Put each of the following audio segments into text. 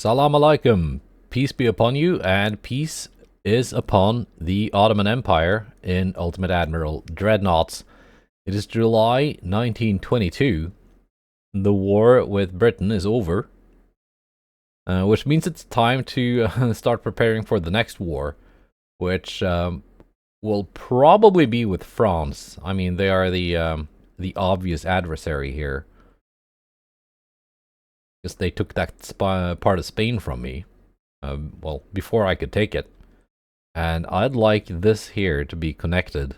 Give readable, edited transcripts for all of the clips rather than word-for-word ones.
Salam alaikum. Peace be upon you, and peace is upon the Ottoman Empire in Ultimate Admiral Dreadnoughts. It is July 1922. The war with Britain is over, which means it's time to start preparing for the next war, which will probably be with France. I mean, they are the obvious adversary here, because they took that part of Spain from me. Well, before I could take it. And I'd like this here to be connected.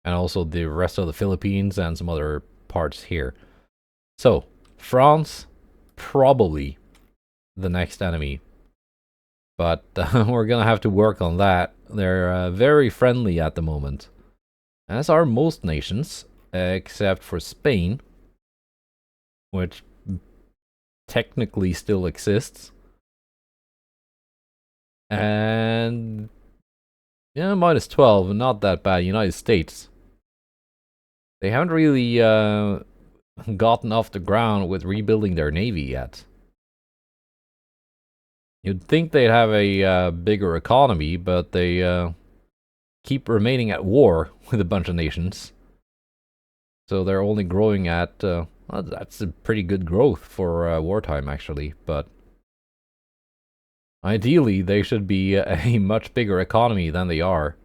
And also the rest of the Philippines and some other parts here. So, France, probably the next enemy. But we're gonna have to work on that. They're very friendly at the moment. As are most nations, except for Spain, which technically still exists. And yeah, minus 12, not that bad. United States. They haven't really gotten off the ground with rebuilding their navy yet. You'd think they'd have a bigger economy, but they keep remaining at war with a bunch of nations. So they're only growing at, well, that's a pretty good growth for wartime actually, but ideally, they should be a much bigger economy than they are.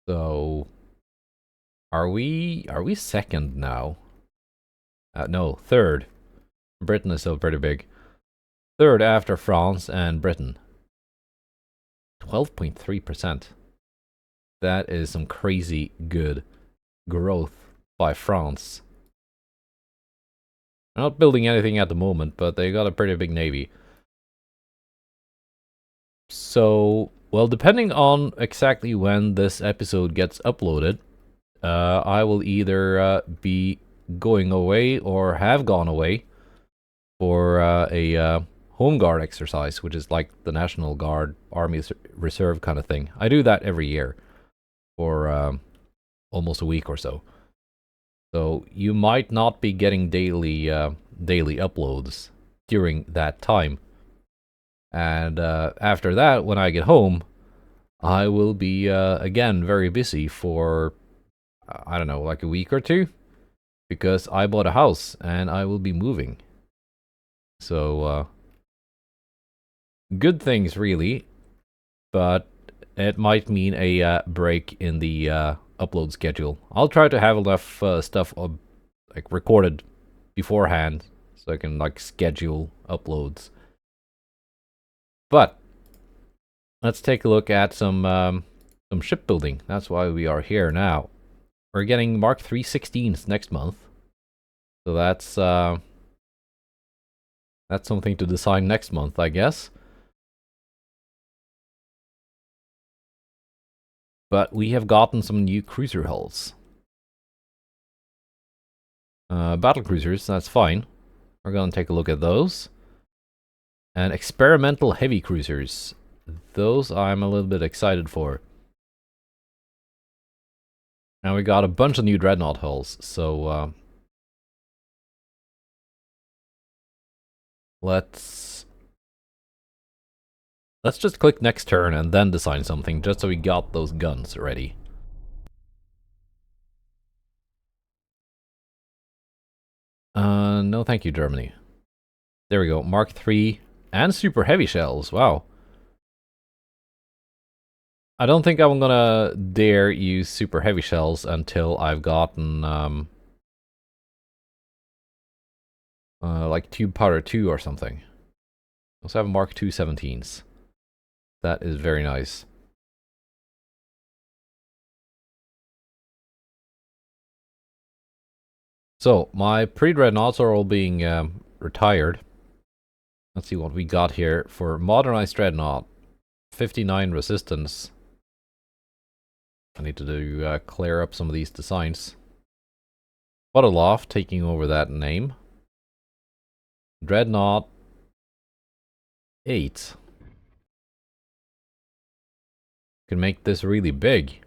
So, are we second now? No, third. Britain is still pretty big. Third after France and Britain. 12.3%. That is some crazy good growth by France. They're not building anything at the moment, but they got a pretty big navy. So, well, depending on exactly when this episode gets uploaded, I will either be going away or have gone away for a Home Guard exercise, which is like the National Guard, Army Reserve kind of thing. I do that every year for almost a week or so. So you might not be getting daily uploads during that time. And after that, when I get home, I will be again very busy for I don't know, like a week or two, because I bought a house and I will be moving. So good things really, but it might mean a break in the upload schedule. I'll try to have enough stuff like recorded beforehand so I can like schedule uploads. But let's take a look at some shipbuilding. That's why we are here now. We're getting Mark 316s next month, so that's something to decide next month, I guess. But we have gotten some new cruiser hulls. Battle cruisers, that's fine. We're gonna take a look at those. And experimental heavy cruisers. Those I'm a little bit excited for. And we got a bunch of new dreadnought hulls, so let's just click next turn and then design something, just so we got those guns ready. No thank you, Germany. There we go, Mark III and super heavy shells, wow. I don't think I'm gonna dare use super heavy shells until I've gotten like Tube Powder 2 or something. Also have Mark II 17s. That is very nice. So, my pre-dreadnoughts are all being retired. Let's see what we got here for modernized dreadnought. 59 resistance. I need to do clear up some of these designs. Aloft taking over that name. Dreadnought 8. Can make this really big.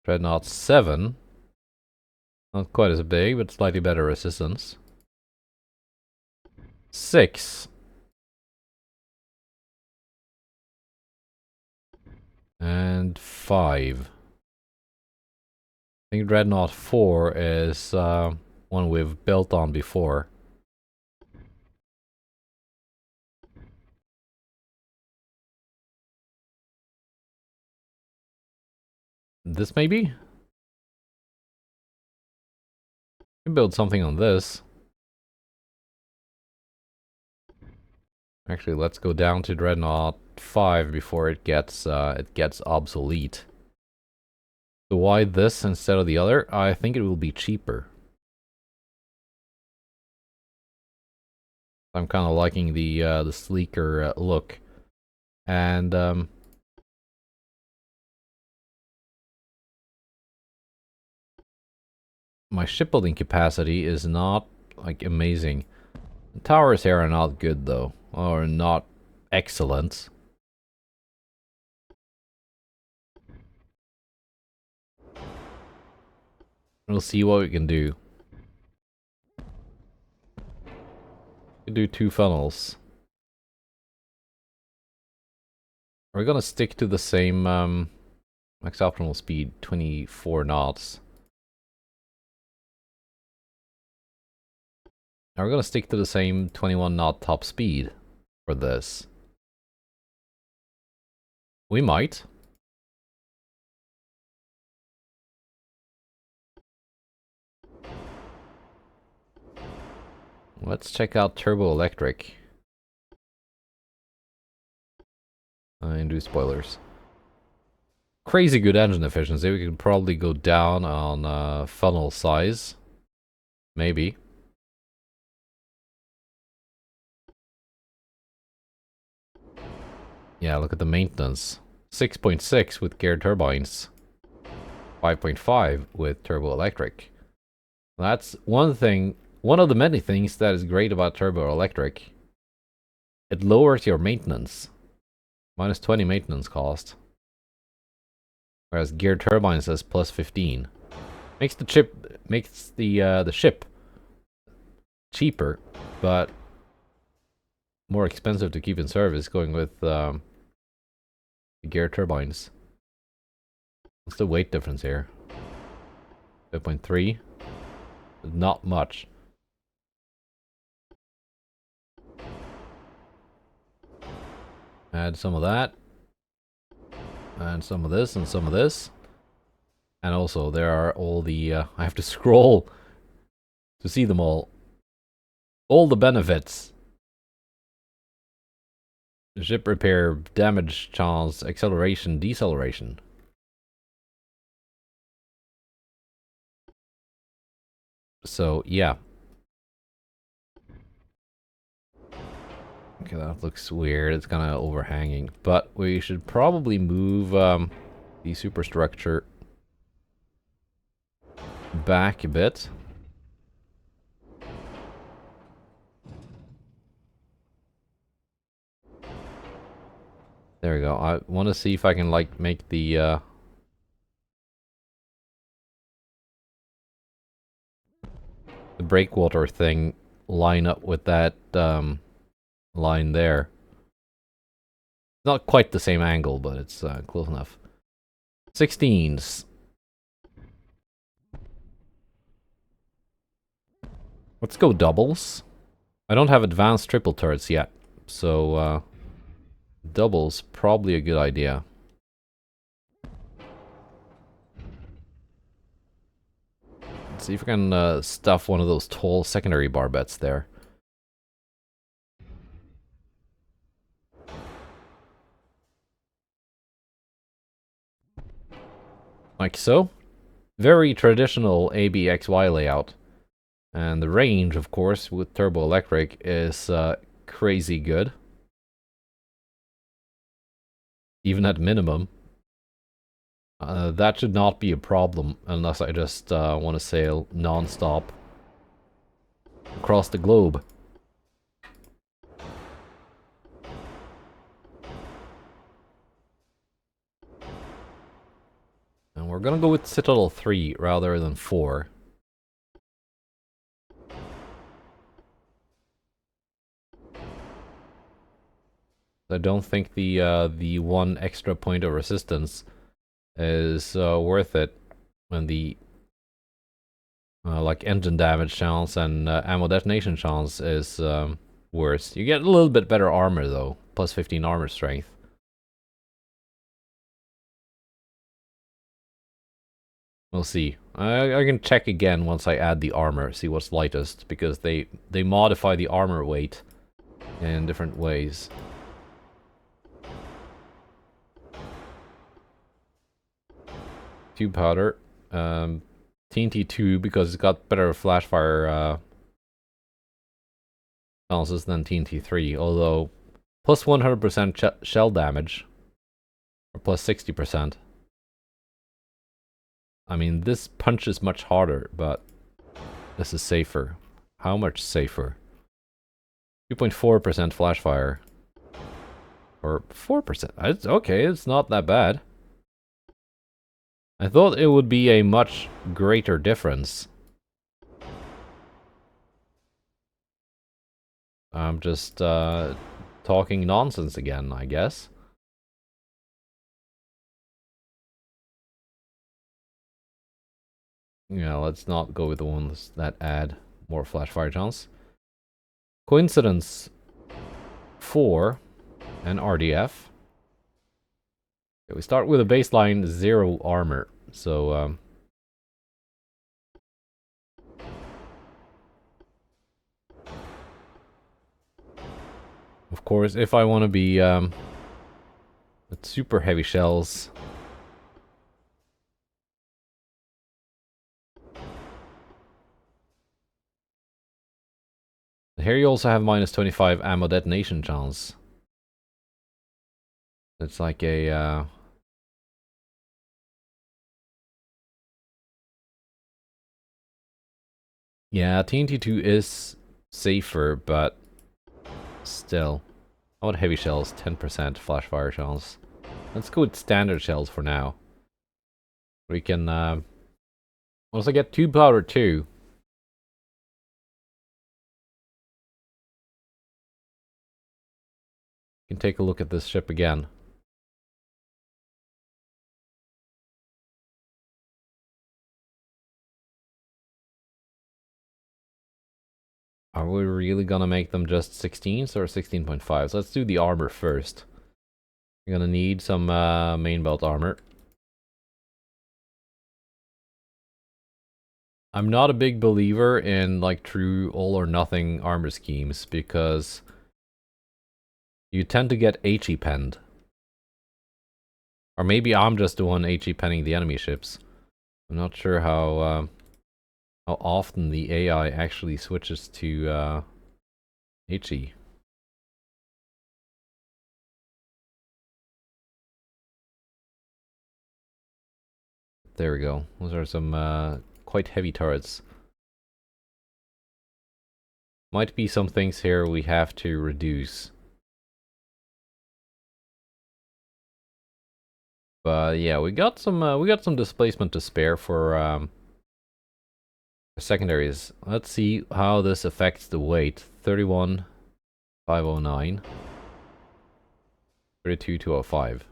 Dreadnought 7. Not quite as big, but slightly better resistance. 6. And 5. I think Dreadnought 4 is one we've built on before. This maybe? We can build something on this. Actually, let's go down to Dreadnought 5 before it gets obsolete. So why this instead of the other? I think it will be cheaper. I'm kind of liking the sleeker look, and my shipbuilding capacity is not like amazing. The towers here are not good though, or not excellent. We'll see what we can do. We can do 2 funnels. We're gonna stick to the same max optimal speed, 24 knots. Now we're gonna stick to the same 21 knot top speed for this. We might. Let's check out turbo electric. Induced spoilers. Crazy good engine efficiency. We could probably go down on funnel size. Maybe. Yeah, look at the maintenance. 6.6 with geared turbines. 5.5 with turbo electric. That's one thing, one of the many things that is great about turbo electric. It lowers your maintenance. Minus 20 maintenance cost. Whereas geared turbines says plus 15. Makes the ship cheaper, but more expensive to keep in service going with the geared turbines. What's the weight difference here? 5.3. Not much. Add some of that. And some of this and some of this. And also there are all the I have to scroll to see them all. All the benefits. Ship repair, damage chance, acceleration, deceleration. So, yeah. Okay, that looks weird. It's kind of overhanging. But we should probably move the superstructure back a bit. There we go. I want to see if I can, like, make the breakwater thing line up with that line there. Not quite the same angle, but it's close enough. 16s. Let's go doubles. I don't have advanced triple turrets yet, so doubles probably a good idea. Let's see if we can stuff one of those tall secondary barbettes there. Like so. Very traditional ABXY layout. And the range, of course, with turbo electric is crazy good. Even at minimum. That should not be a problem unless I just want to sail non-stop across the globe. And We're gonna go with Citadel 3 rather than 4. I don't think the one extra point of resistance is worth it when the like engine damage chance and ammo detonation chance is worse. You get a little bit better armor though, plus 15 armor strength. We'll see. I can check again once I add the armor, see what's lightest, because they modify the armor weight in different ways. Tube powder. TNT 2 because it's got better flash fire chances than TNT 3, although plus 100% shell damage, or plus 60%. I mean, this punches much harder, but this is safer. How much safer? 2.4% flash fire. Or 4%. It's okay, it's not that bad. I thought it would be a much greater difference. I'm just talking nonsense again, I guess. Yeah, let's not go with the ones that add more flash fire chance. Coincidence 4 and RDF. Okay, we start with a baseline 0 armor, so of course, if I want to be with super heavy shells, here you also have minus 25 ammo detonation chance. It's like a yeah, TNT2 is safer, but still. I want heavy shells, 10% flash fire chance. Let's go with standard shells for now. We can once I get tube powder too. You can take a look at this ship again. Are we really gonna make them just 16s or 16.5s? Let's do the armor first. You're gonna need some main belt armor. I'm not a big believer in like true all or nothing armor schemes because you tend to get HE penned. Or maybe I'm just the one HE penning the enemy ships. I'm not sure how often the AI actually switches to HE. There we go. Those are some quite heavy turrets. Might be some things here we have to reduce. But yeah, we got some displacement to spare for secondaries. Let's see how this affects the weight. 31,509. 32,205.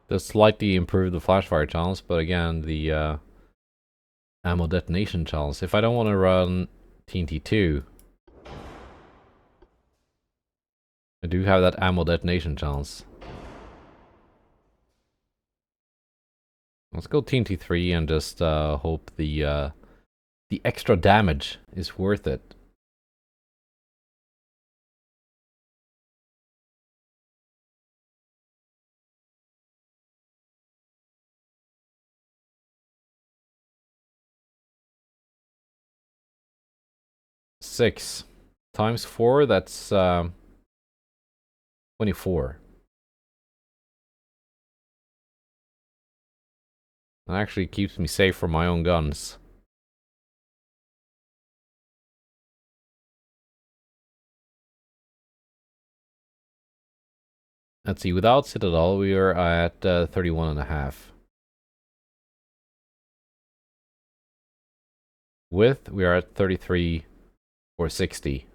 This slightly improved the flashfire chance, but again, the ammo detonation chance. If I don't want to run TNT2, I do have that ammo detonation chance. Let's go TNT3 and just hope the extra damage is worth it. Six times 4, that's 24. That actually keeps me safe from my own guns. Let's see, without Citadel, we are at 31.5. With, we are at 33 or 60.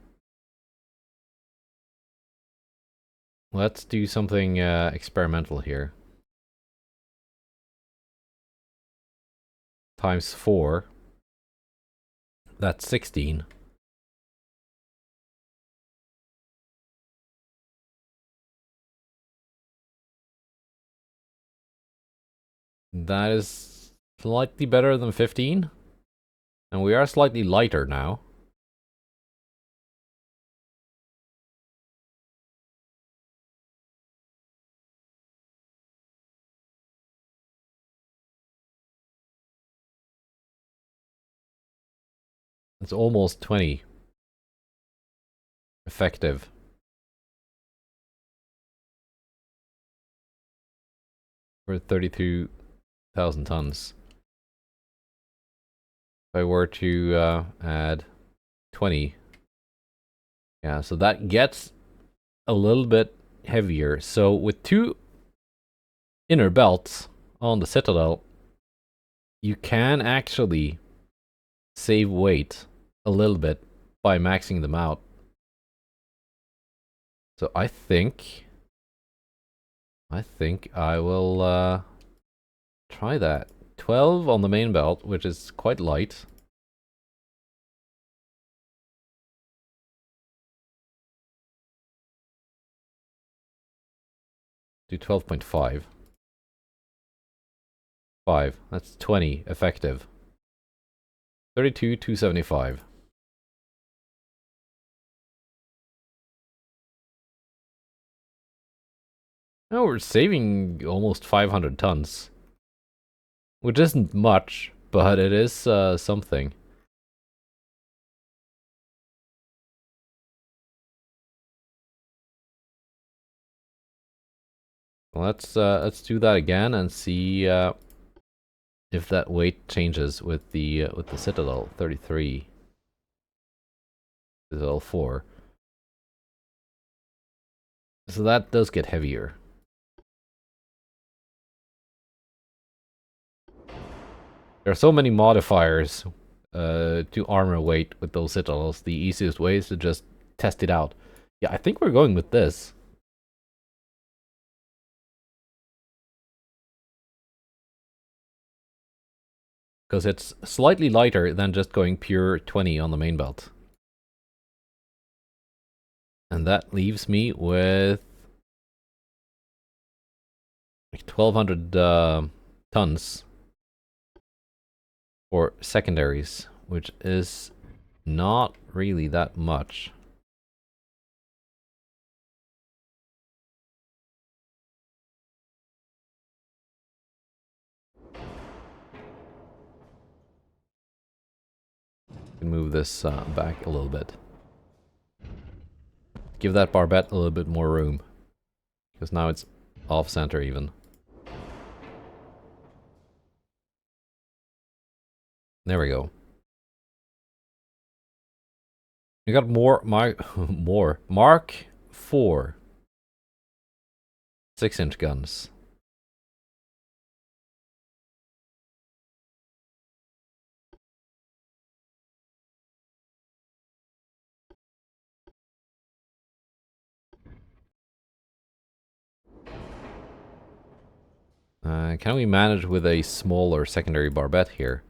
Let's do something experimental here. Times 4. That's 16. That is slightly better than 15. And we are slightly lighter now. It's almost 20. Effective. For 32,000 tons. If I were to add 20. Yeah, so that gets a little bit heavier. So with 2 inner belts on the Citadel, you can actually save weight a little bit by maxing them out. So I think I will try that. 12 on the main belt, which is quite light. Do 12.5. 5. That's 20 effective. 32,275. Now we're saving almost 500 tons. Which isn't much, but it is something. Let's do that again and see if that weight changes with the Citadel 33. Citadel 4. So that does get heavier. There are so many modifiers to armor weight with those Citadels. The easiest way is to just test it out. Yeah, I think we're going with this. Because it's slightly lighter than just going pure 20 on the main belt. And that leaves me with like 1,200 tons for secondaries, which is not really that much. Move this back a little bit. Give that barbette a little bit more room. Because now it's off-center even. There we go. You got more Mark 4 6-inch guns. Can we manage with a smaller secondary barbette here?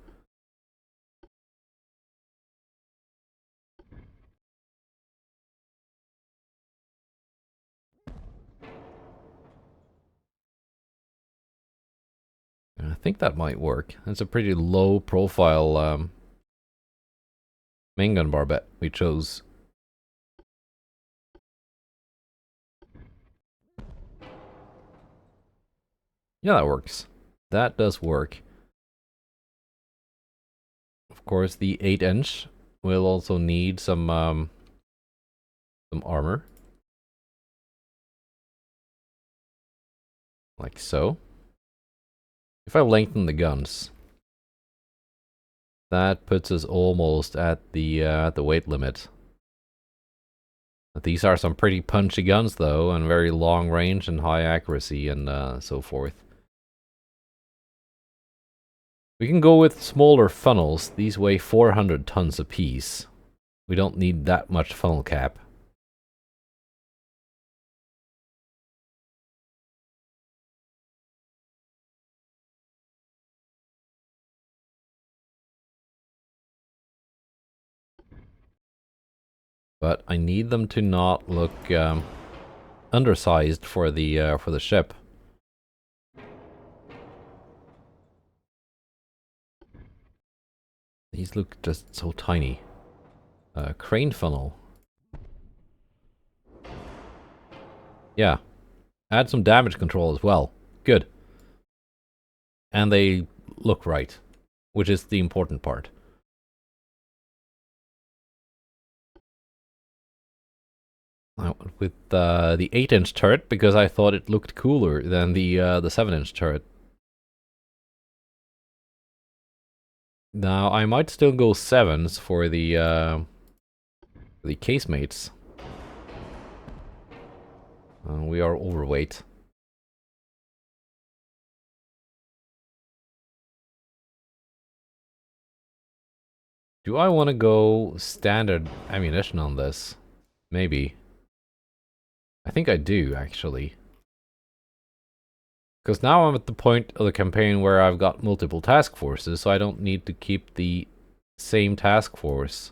I think that might work. It's a pretty low profile main gun barbette we chose. Yeah, that works. That does work. Of course, the 8-inch will also need some armor. Like so. If I lengthen the guns, that puts us almost at the weight limit. These are some pretty punchy guns, though, and very long range and high accuracy and so forth. We can go with smaller funnels. These weigh 400 tons apiece. We don't need that much funnel cap. But I need them to not look undersized for the ship. These look just so tiny. Crane funnel. Yeah. Add some damage control as well. Good. And they look right, which is the important part. I went with the 8-inch turret because I thought it looked cooler than the 7-inch turret. Now I might still go 7s for the casemates. We are overweight. Do I want to go standard ammunition on this? Maybe. I think I do, actually. Because now I'm at the point of the campaign where I've got multiple task forces, so I don't need to keep the same task force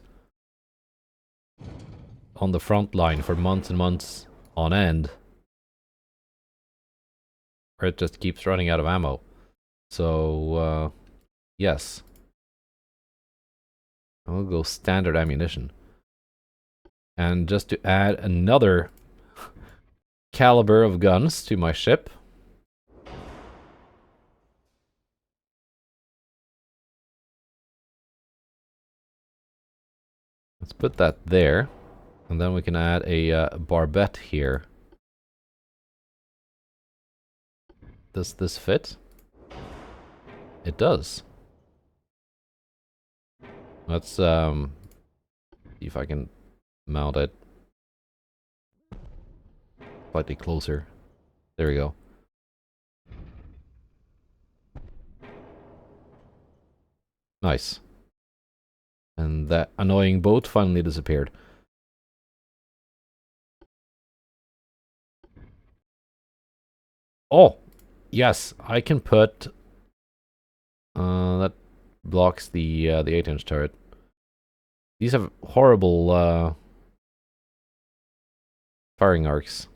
on the front line for months and months on end. Or it just keeps running out of ammo. So, yes. I'll go standard ammunition. And just to add another caliber of guns to my ship. Let's put that there. And then we can add a barbette here. Does this fit? It does. Let's see if I can mount it slightly closer. There we go. Nice. And that annoying boat finally disappeared. Oh! Yes, I can put... that blocks the 8-inch turret. These have horrible firing arcs.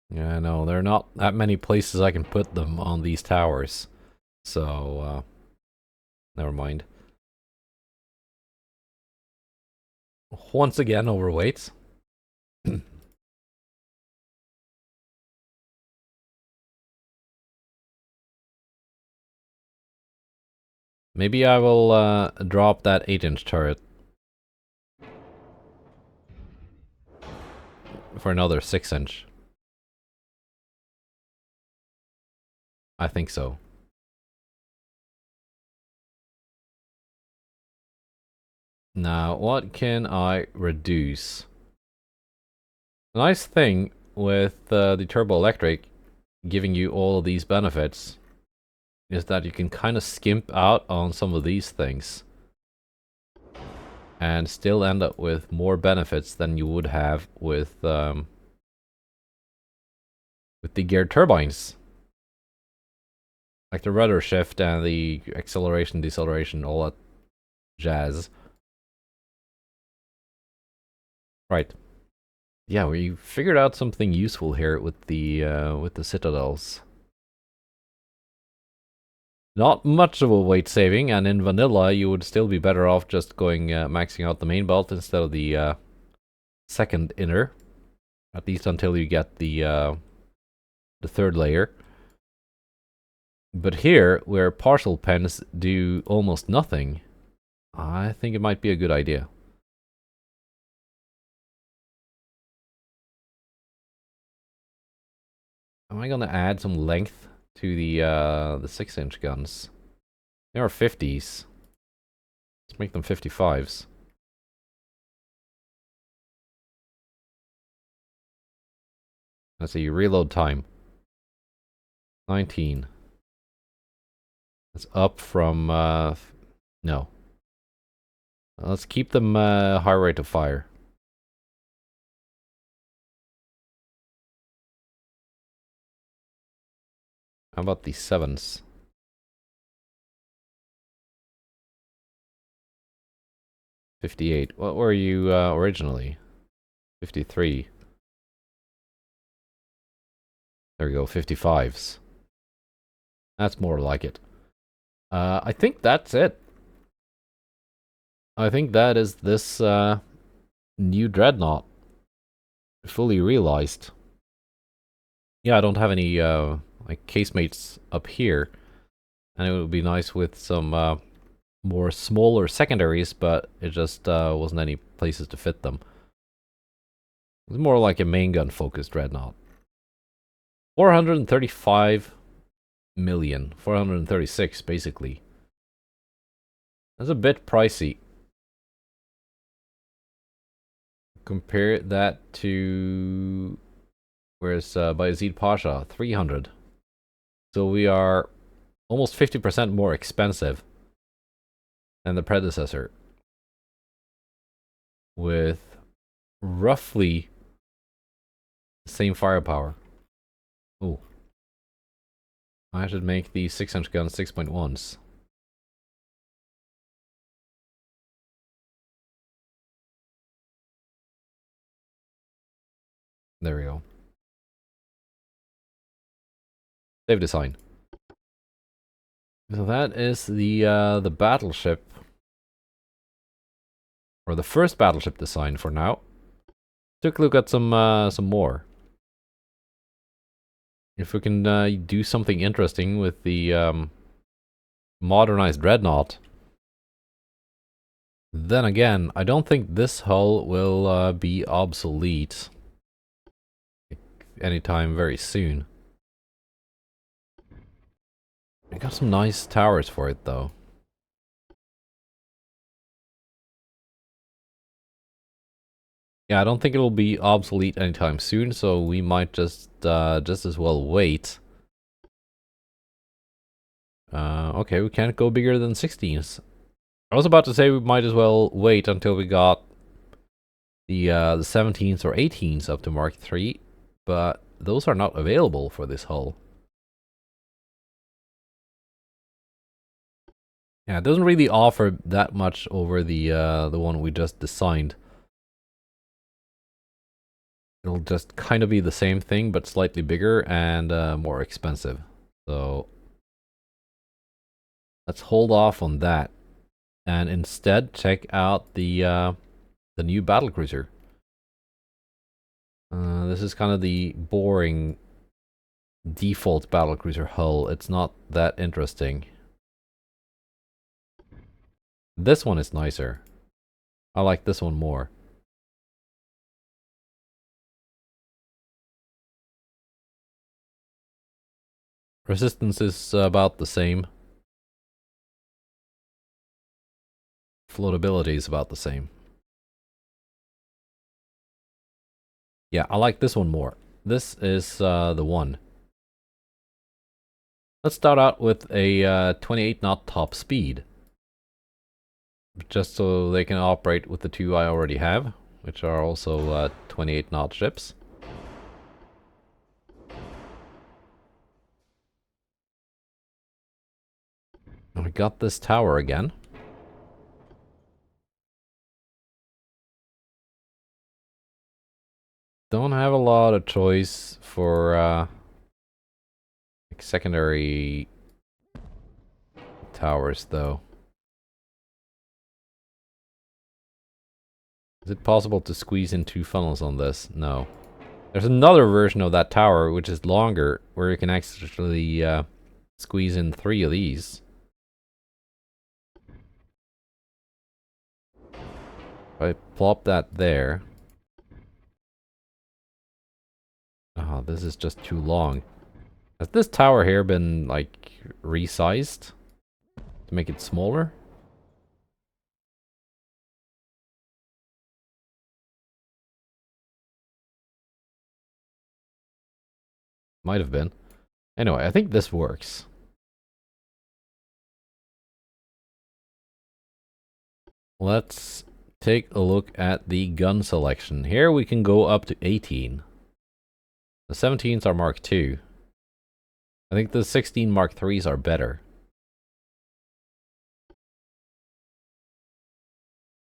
Yeah, no, there are not that many places I can put them on these towers. So, never mind. Once again, overweight. Maybe I will drop that 8-inch turret for another 6-inch. I think so. Now, what can I reduce? The nice thing with the turbo electric giving you all of these benefits is that you can kind of skimp out on some of these things and still end up with more benefits than you would have with the geared turbines. Like the rudder shift and the acceleration, deceleration, all that jazz. Right. Yeah, we figured out something useful here with the citadels. Not much of a weight saving, and in vanilla you would still be better off just going maxing out the main belt instead of the second inner, at least until you get the third layer. But here, where partial pens do almost nothing, I think it might be a good idea. Am I gonna add some length to the 6-inch guns? They are 50s. Let's make them 55s. Let's see, reload time. 19. That's up from, no. Let's keep them high rate of fire. How about the 7s? 58. What were you originally? 53. There we go, 55s. That's more like it. I think that's it. I think that is this new dreadnought. Fully realized. Yeah, I don't have any like casemates up here. And it would be nice with some more smaller secondaries, but it just wasn't any places to fit them. It's more like a main gun focused dreadnought. 435 million. 436 basically. That's a bit pricey. Compare that to where's Bayezid Pasha, 300. So we are almost 50% more expensive than the predecessor, with roughly the same firepower. Oh, I should make the 600 gun 6.1s. There we go. Save design. So that is the battleship, or the first battleship design for now. Took a look at some more. If we can do something interesting with the modernized dreadnought, then again, I don't think this hull will be obsolete anytime very soon. I got some nice towers for it though. Yeah, I don't think it'll be obsolete anytime soon, so we might just as well wait. Okay, we can't go bigger than 16s. I was about to say we might as well wait until we got the 17s or 18s up to Mark III, but those are not available for this hull. Yeah, it doesn't really offer that much over the one we just designed. It'll just kind of be the same thing, but slightly bigger and more expensive. So let's hold off on that, and instead check out the new battlecruiser. This is kind of the boring default battlecruiser hull. It's not that interesting. This one is nicer. I like this one more. Resistance is about the same. Floatability is about the same. Yeah, I like this one more. This is the one. Let's start out with a 28 knot top speed, just so they can operate with the two I already have, which are also 28 knot ships. And we got this tower again. Don't have a lot of choice for like secondary towers though. Is it possible to squeeze in 2 funnels on this? No. There's another version of that tower which is longer, where you can actually squeeze in 3 of these. If I plop that there. Oh, this is just too long. Has this tower here been, like, resized to make it smaller? Might have been. Anyway, I think this works. Let's take a look at the gun selection. Here we can go up to 18. The 17s are Mark II. I think the 16 Mark IIIs are better.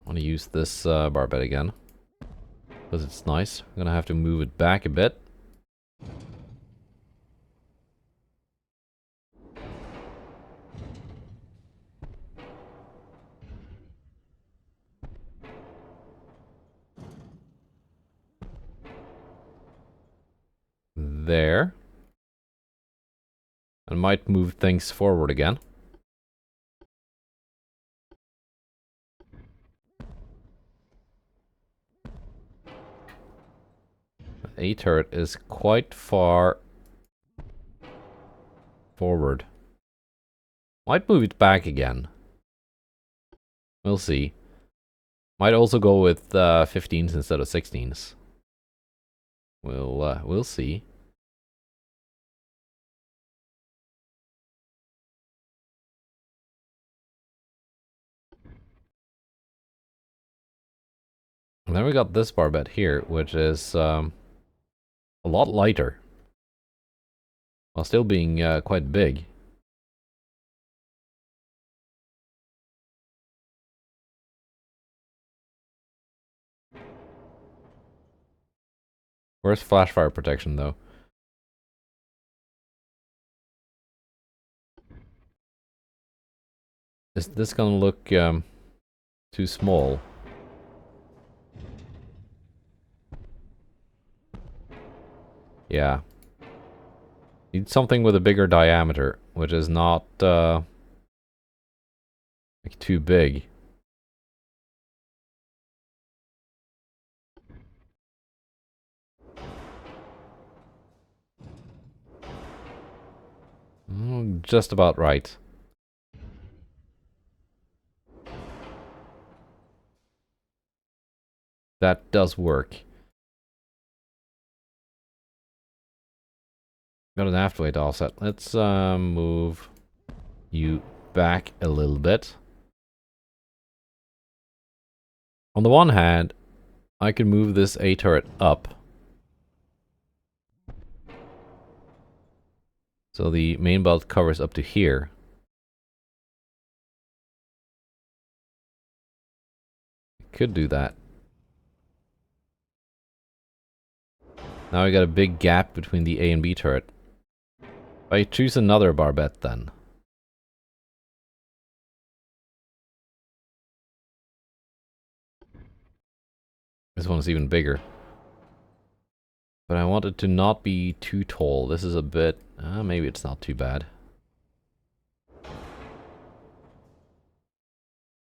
I want to use this barbette again. Because it's nice. I'm going to have to move it back a bit. There. I might move things forward again. A turret is quite far forward. Might move it back again. We'll see. Might also go with 15s instead of 16s. We'll see. And then we got this barbette here, which is a lot lighter, while still being quite big. Where's flash fire protection, though? Is this gonna look too small? Yeah. Need something with a bigger diameter, which is not like too big. Just about right. That does work. Got an aft weight offset. Let's move you back a little bit. On the one hand, I can move this A turret up. So the main belt covers up to here. Could do that. Now we got a big gap between the A and B turret. If I choose another barbette then. This one's even bigger. But I want it to not be too tall. This is a bit... maybe it's not too bad.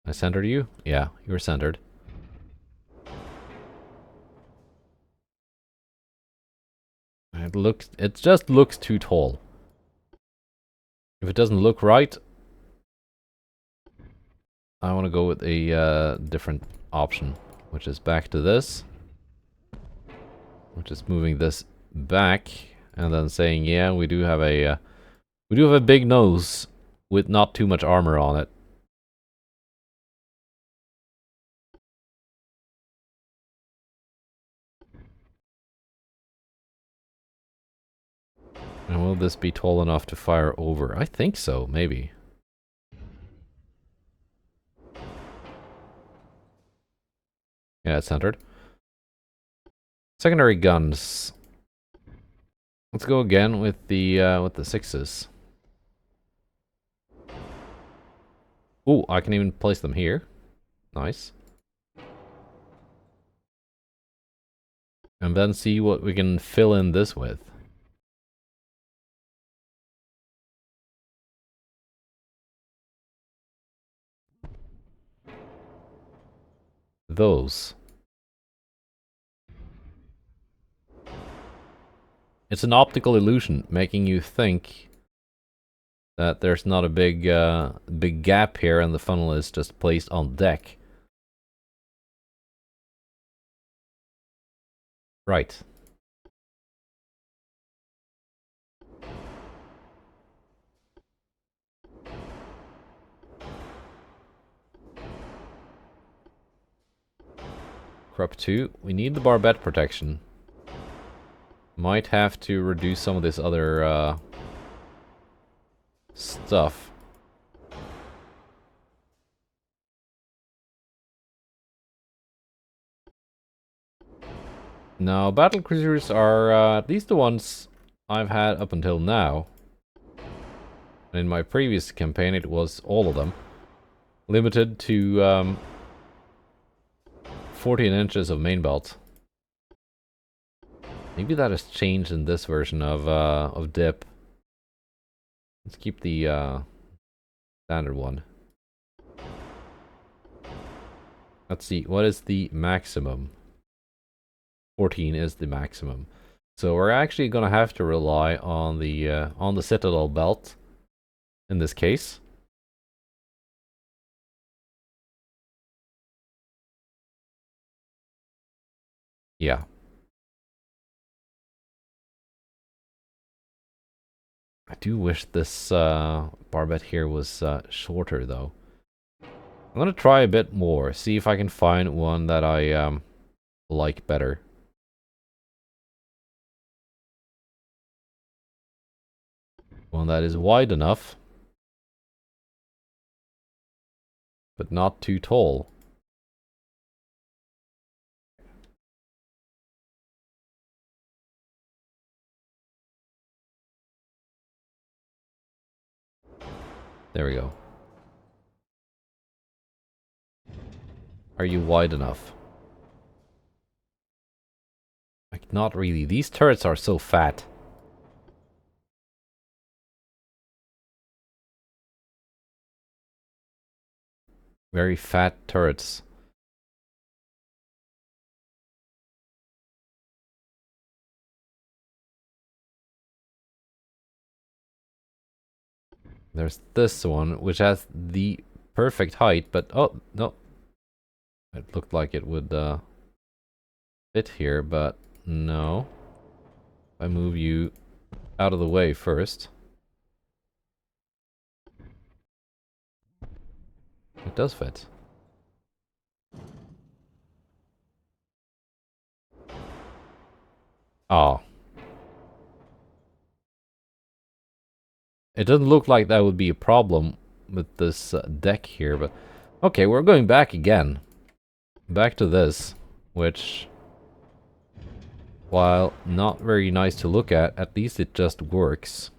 I centered you? Yeah, you were centered. It just looks too tall. If it doesn't look right, I want to go with a different option, which is back to this. Which is moving this back and then saying, yeah, we do have a big nose with not too much armor on it. And will this be tall enough to fire over? I think so, maybe. Yeah, it's centered. Secondary guns. Let's go again with the sixes. Ooh, I can even place them here. Nice. And then see what we can fill in this with. Those. It's an optical illusion, making you think that there's not a big gap here and the funnel is just placed on deck. Right. We're up 2. We need the barbette protection. Might have to reduce some of this other stuff. Now, battle cruisers are at least the ones I've had up until now. In my previous campaign, it was all of them. Limited to 14 inches of main belt. Maybe that has changed in this version of dip. Let's keep the standard one. Let's see, what is the maximum? 14 is the maximum. So we're actually gonna have to rely on the Citadel belt in this case. Yeah. I do wish this barbette here was shorter though. I'm gonna try a bit more, see if I can find one that I like better. One that is wide enough, but not too tall. There we go. Are you wide enough? Like, not really. These turrets are so fat. Very fat turrets. There's this one, which has the perfect height, but oh, no. It looked like it would fit here, but no. I move you out of the way first. It does fit. Oh. It doesn't look like that would be a problem with this deck here, but... Okay, we're going back again. Back to this, which... While not very nice to look at least it just works.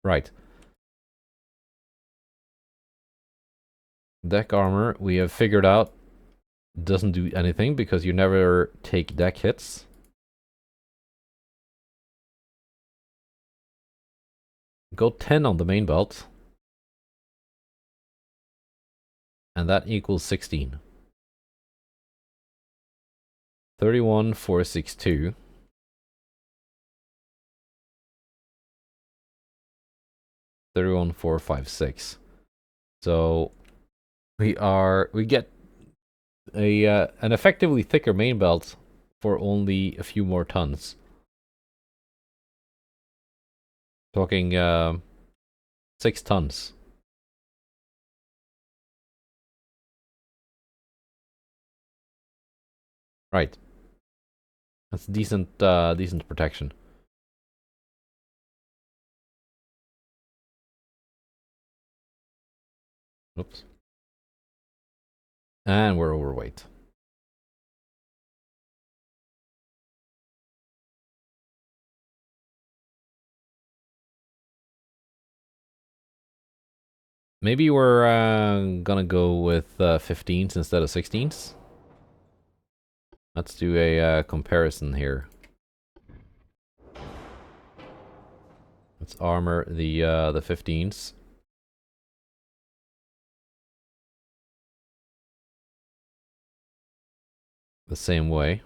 Right. Deck armor, we have figured out, doesn't do anything because you never take deck hits. Go 10 on the main belt. And that equals 16. 31,462. 31,456. So we get a an effectively thicker main belt for only a few more tons. Talking 6 tons. Right. That's decent decent protection. Oops. And we're overweight. Maybe we're gonna go with 15s instead of 16s. Let's do a comparison here. Let's armor the 15s. The same way.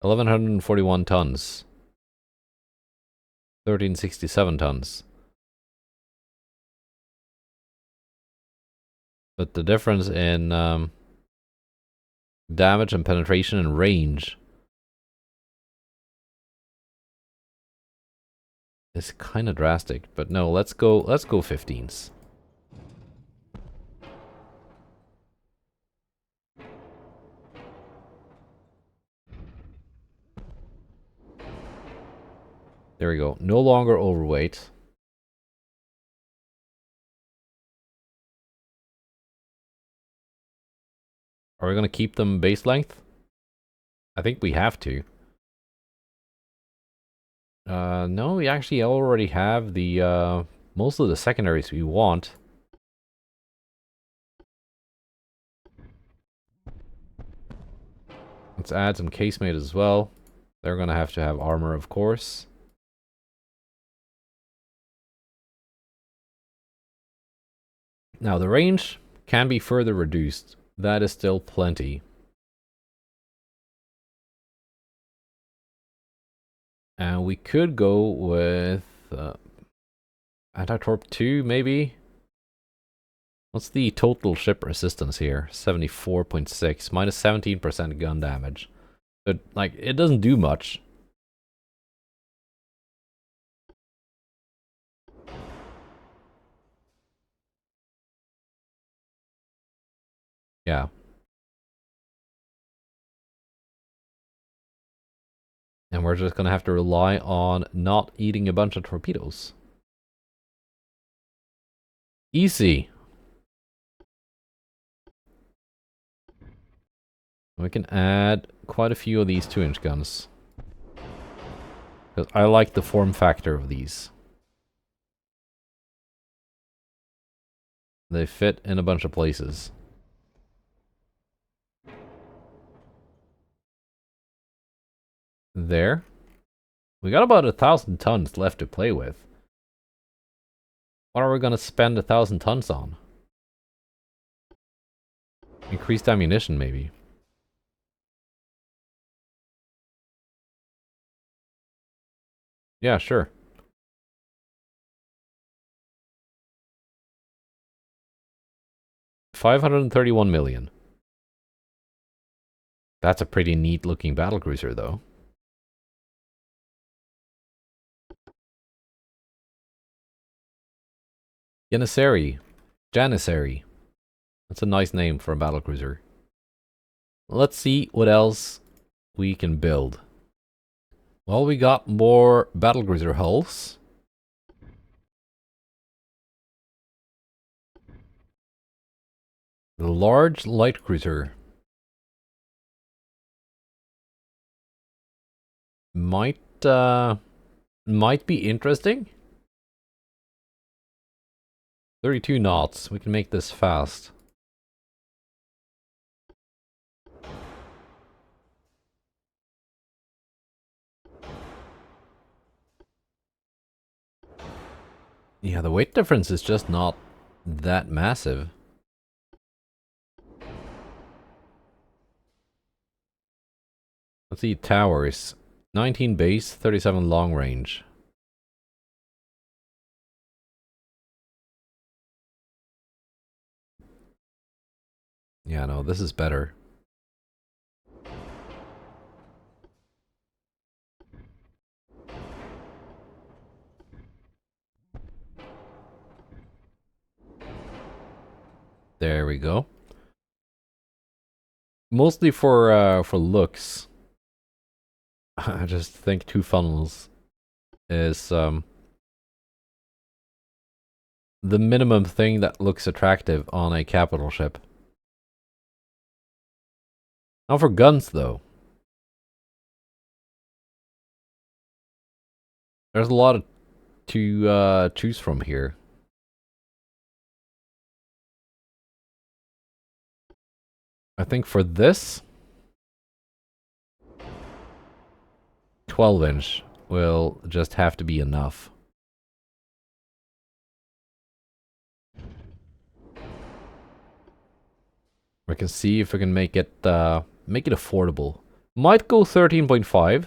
1,141 tons. 1,367 tons. But the difference in damage and penetration and range is kind of drastic. But no, let's go 15s. There we go. No longer overweight. Are we going to keep them base length? I think we have to. No, we actually already have the most of the secondaries we want. Let's add some casemate as well. They're going to have armor, of course. Now, the range can be further reduced. That is still plenty. And we could go with anti-torp 2, maybe? What's the total ship resistance here? 74.6, minus 17% gun damage. But, like, it doesn't do much. Yeah. And we're just gonna have to rely on not eating a bunch of torpedoes. Easy. We can add quite a few of these 2-inch guns. Because I like the form factor of these. They fit in a bunch of places. There. We got about 1,000 tons left to play with. What are we gonna spend 1,000 tons on? Increased ammunition, maybe. Yeah, sure. $531 million. That's a pretty neat looking battlecruiser, though. Janissary. Janissary. That's a nice name for a battlecruiser. Let's see what else we can build. Well, we got more battlecruiser hulls. The large light cruiser might be interesting. 32 knots. We can make this fast. Yeah, the weight difference is just not that massive. Let's see, towers. 19 base, 37 long range. Yeah, no, this is better. There we go. Mostly for looks. I just think 2 funnels is the minimum thing that looks attractive on a capital ship. Now for guns, though. There's a lot to choose from here. I think for this, 12-inch will just have to be enough. We can see if we can make it affordable. Might go 13.5.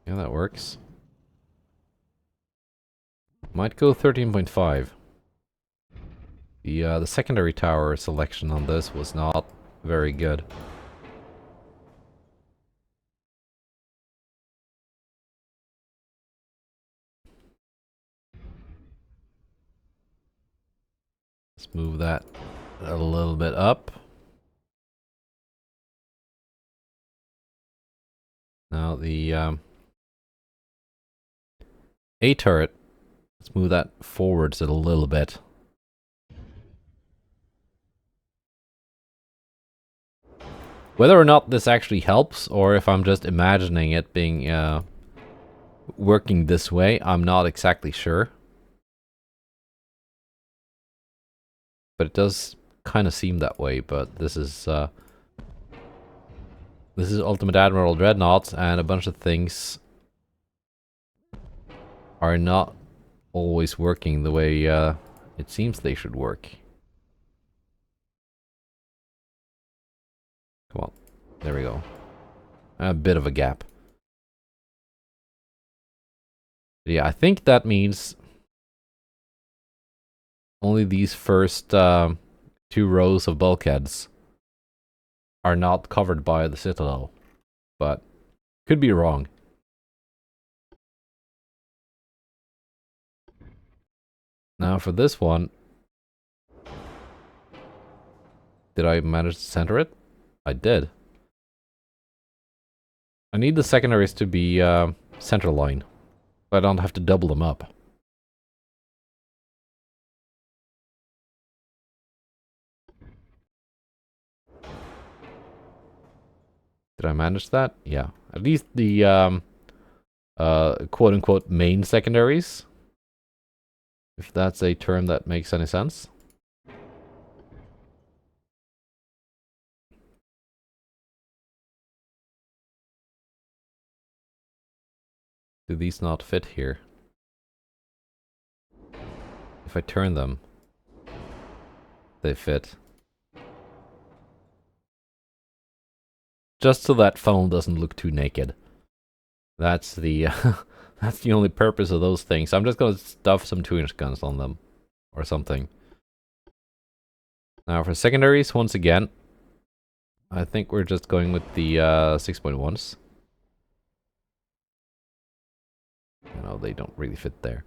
Yeah, that works. Might go 13.5. The secondary tower selection on this was not very good. Let's move that a little bit up. Now the A turret, let's move that forwards a little bit. Whether or not this actually helps, or if I'm just imagining it being working this way, I'm not exactly sure. But it does kind of seem that way, but this is Ultimate Admiral Dreadnoughts, and a bunch of things are not always working the way it seems they should work. Come on. There we go. A bit of a gap. Yeah, I think that means only these first 2 rows of bulkheads are not covered by the Citadel. But could be wrong. Now for this one, did I manage to center it? I did. I need the secondaries to be center line, so I don't have to double them up. Did I manage that? Yeah. At least the quote-unquote main secondaries, if that's a term that makes any sense. Do these not fit here? If I turn them, they fit. Just so that funnel doesn't look too naked. That's the that's the only purpose of those things. I'm just gonna stuff some 2-inch guns on them, or something. Now for secondaries, once again, I think we're just going with the 6.1s. No, they don't really fit there.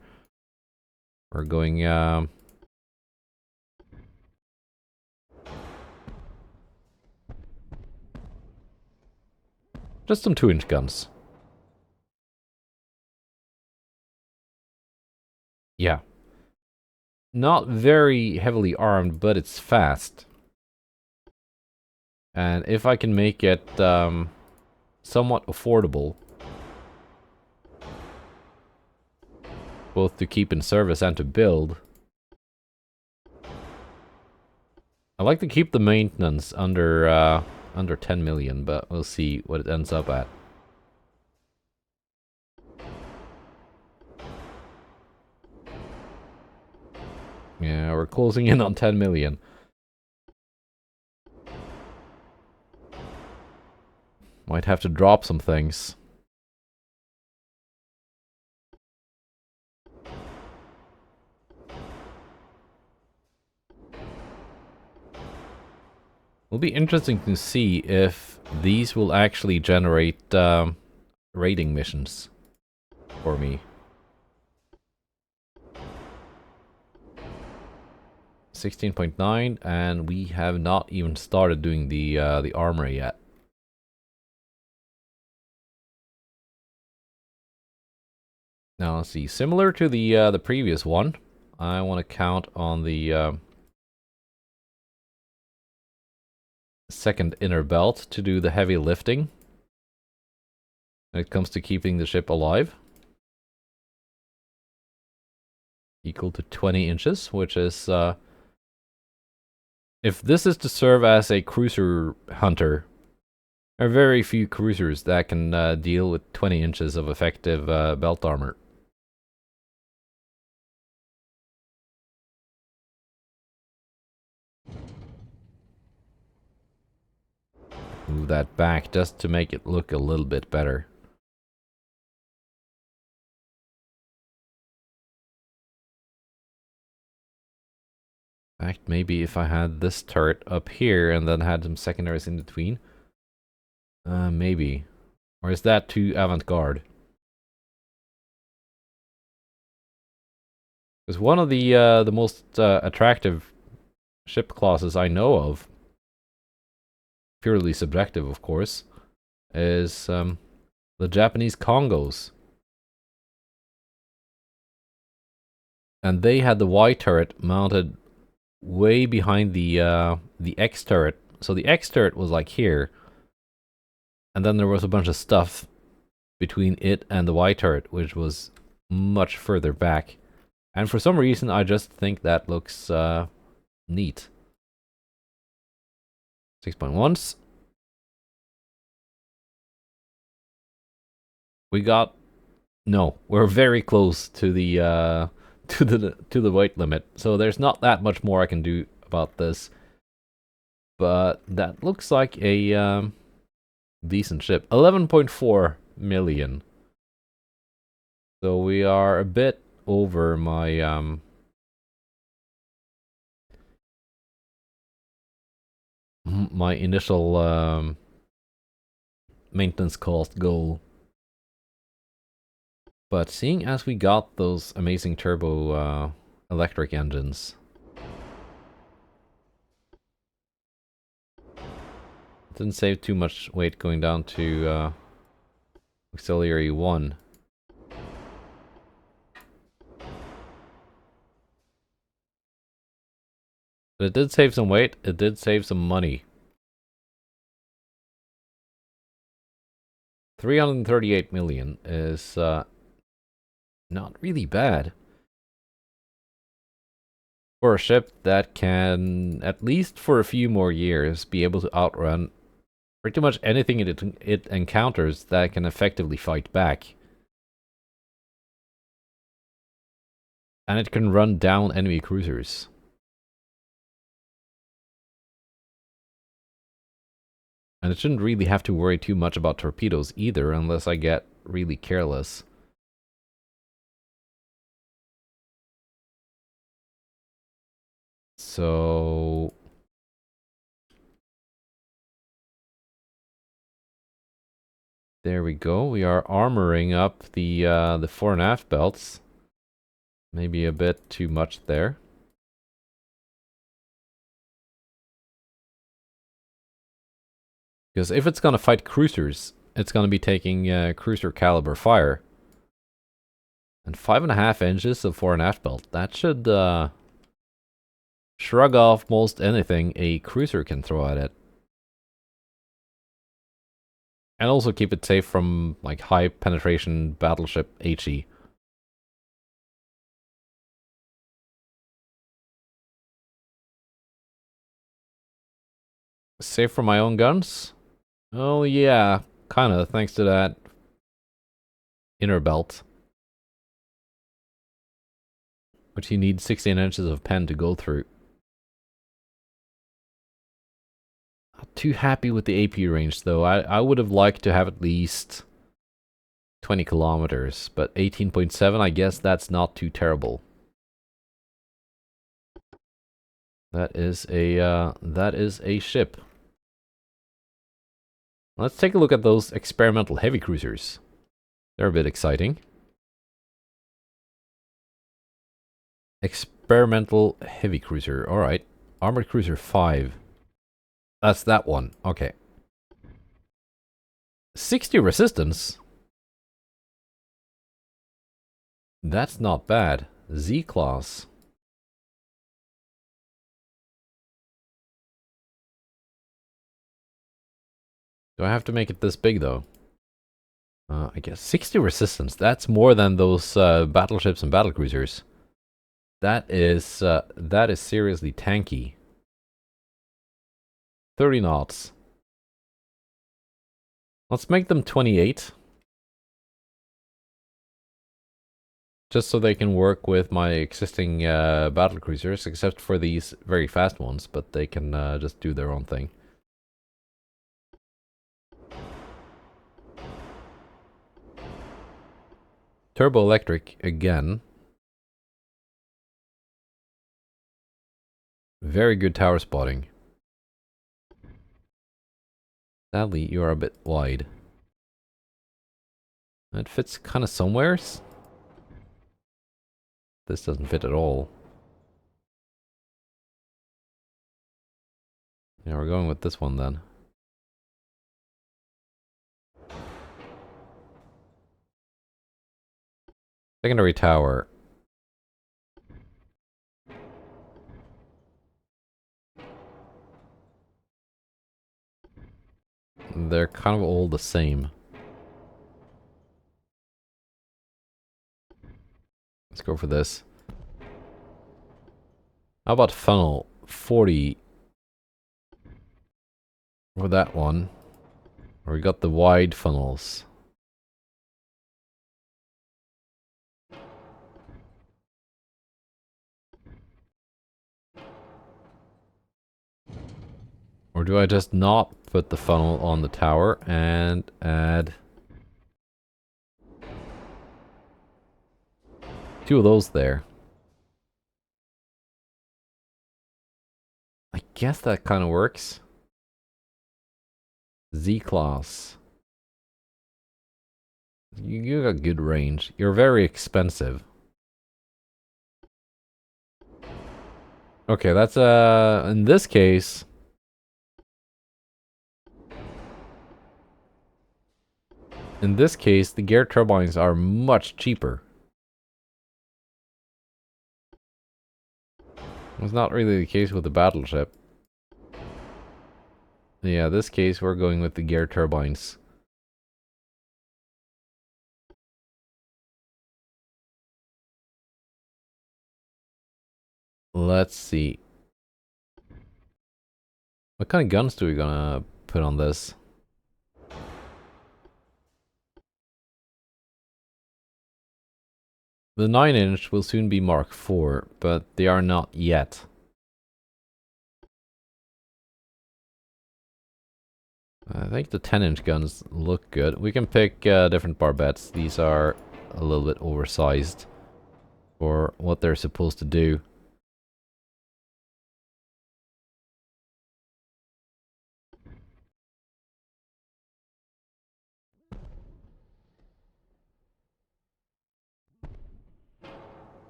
We're going just some 2-inch guns. Yeah. Not very heavily armed, but it's fast. And if I can make it somewhat affordable, both to keep in service and to build, I like to keep the maintenance under 10 million, but we'll see what it ends up at. Yeah, we're closing in on 10 million. Might have to drop some things. It'll be interesting to see if these will actually generate raiding missions for me. 16.9, and we have not even started doing the armor yet. Now let's see. Similar to the previous one, I want to count on the second inner belt to do the heavy lifting when it comes to keeping the ship alive. Equal to 20 inches, which is if this is to serve as a cruiser hunter, there are very few cruisers that can deal with 20 inches of effective belt armor. Move that back just to make it look a little bit better. In fact, maybe if I had this turret up here and then had some secondaries in between. Maybe. Or is that too avant-garde? Because one of the most attractive ship classes I know of, purely subjective of course, is the Japanese Congos. And they had the Y turret mounted way behind the X turret. So the X turret was like here, and then there was a bunch of stuff between it and the Y turret, which was much further back. And for some reason, I just think that looks neat. 6.1s. We got no. We're very close to the to the weight limit, so there's not that much more I can do about this. But that looks like a decent ship. 11.4 million. So we are a bit over my my initial maintenance cost goal. But seeing as we got those amazing turbo electric engines, it didn't save too much weight going down to auxiliary 1. But it did save some weight, it did save some money. 338 million is not really bad for a ship that can, at least for a few more years, be able to outrun pretty much anything it encounters that can effectively fight back. And it can run down enemy cruisers. And it shouldn't really have to worry too much about torpedoes either, unless I get really careless. So there we go. We are armoring up the fore and aft belts. Maybe a bit too much there. Because if it's gonna fight cruisers, it's gonna be taking cruiser caliber fire. And 5.5 inches of fore and aft belt. That should shrug off most anything a cruiser can throw at it. And also keep it safe from like high penetration battleship HE. Safe from my own guns? Oh yeah, kinda, thanks to that inner belt. Which you need 16 inches of pen to go through. Not too happy with the AP range though. I would have liked to have at least 20 kilometers, but 18.7, I guess that's not too terrible. That is a ship. Let's take a look at those experimental heavy cruisers. They're a bit exciting. Experimental heavy cruiser. Alright. Armored Cruiser 5. That's that one. Okay. 60 resistance? That's not bad. Z-Class. Do I have to make it this big though? I guess 60 resistance. That's more than those battleships and battlecruisers. That is seriously tanky. 30 knots. Let's make them 28. Just so they can work with my existing battlecruisers, except for these very fast ones, but they can just do their own thing. Turbo electric again. Very good tower spotting. Sadly, you are a bit wide. It fits kind of somewheres. This doesn't fit at all. Yeah, we're going with this one then. Secondary tower. They're kind of all the same. Let's go for this. How about funnel? 40 for that one. We got the wide funnels. Or do I just not put the funnel on the tower and add 2 of those there? I guess that kind of works. Z-class. You got good range. You're very expensive. Okay, that's in this case. In this case, the gear turbines are much cheaper. It's not really the case with the Battleship. Yeah, this case we're going with the gear turbines. Let's see. What kind of guns do we gonna put on this? The 9-inch will soon be Mark IV, but they are not yet. I think the 10-inch guns look good. We can pick different barbettes. These are a little bit oversized for what they're supposed to do.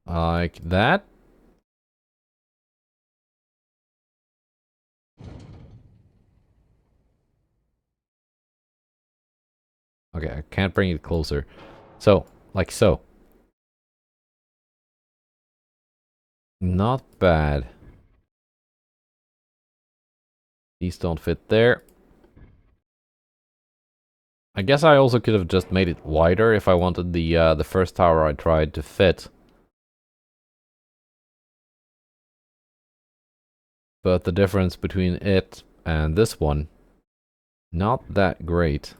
Like that. Okay, I can't bring it closer. So, like so. Not bad. These don't fit there. I guess I also could have just made it wider if I wanted the first tower I tried to fit. But the difference between it and this one, not that great.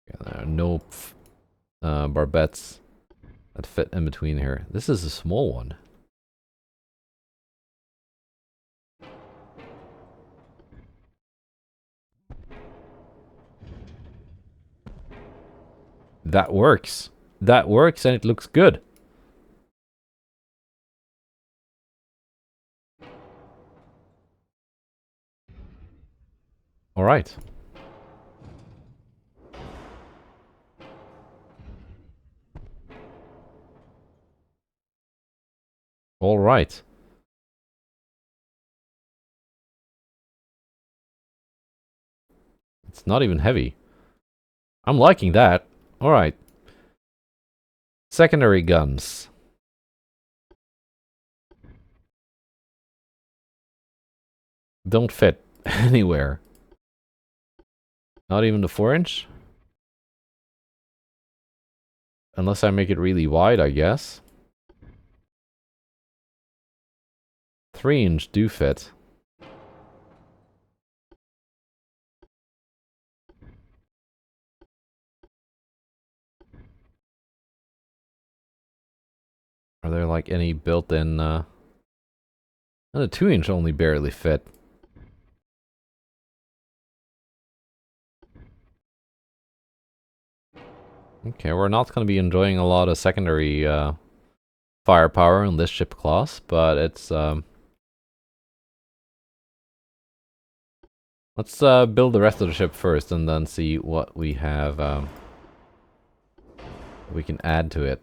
Yeah, there are no barbettes that fit in between here. This is a small one. That works. That works and it looks good. All right. All right. It's not even heavy. I'm liking that. All right. Secondary guns. Don't fit anywhere. Not even the 4-inch? Unless I make it really wide, I guess. 3-inch do fit. Are there like any built-in and the 2-inch only barely fit. Okay, we're not going to be enjoying a lot of secondary firepower in this ship class, but it's let's build the rest of the ship first and then see what we have we can add to it.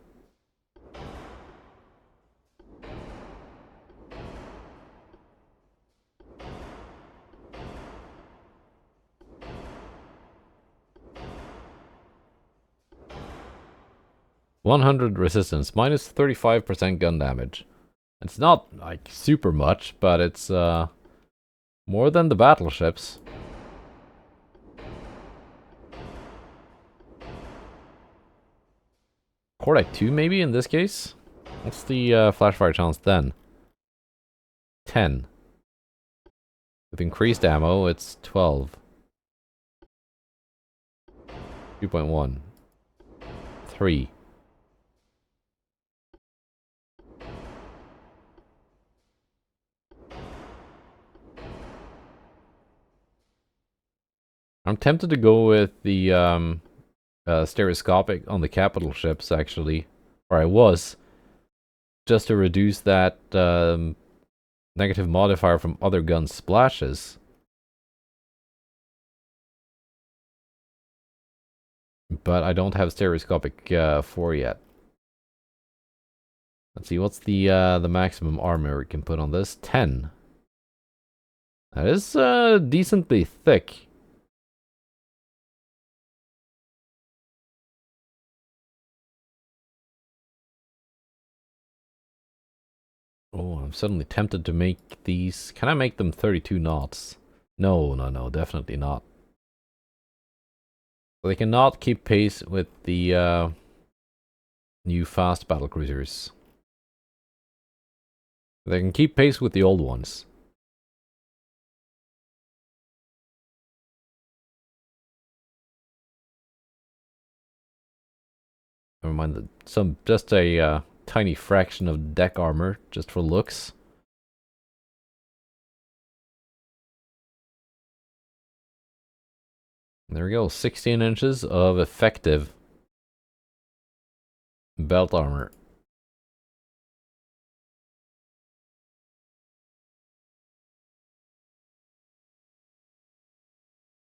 -100 resistance, -35% gun damage. It's not like super much, but it's more than the battleships. Cordite 2 maybe in this case? What's the flash fire chance then? 10. With increased ammo, it's 12. 2.1. 3. I'm tempted to go with the stereoscopic on the capital ships, actually. Or I was. Just to reduce that negative modifier from other gun splashes. But I don't have stereoscopic 4 yet. Let's see, what's the maximum armor we can put on this? 10. That is decently thick. Oh, I'm suddenly tempted to make these... Can I make them 32 knots? No, definitely not. They cannot keep pace with the new fast battlecruisers. They can keep pace with the old ones. Never mind, just a tiny fraction of deck armor, just for looks. There we go, 16 inches of effective belt armor.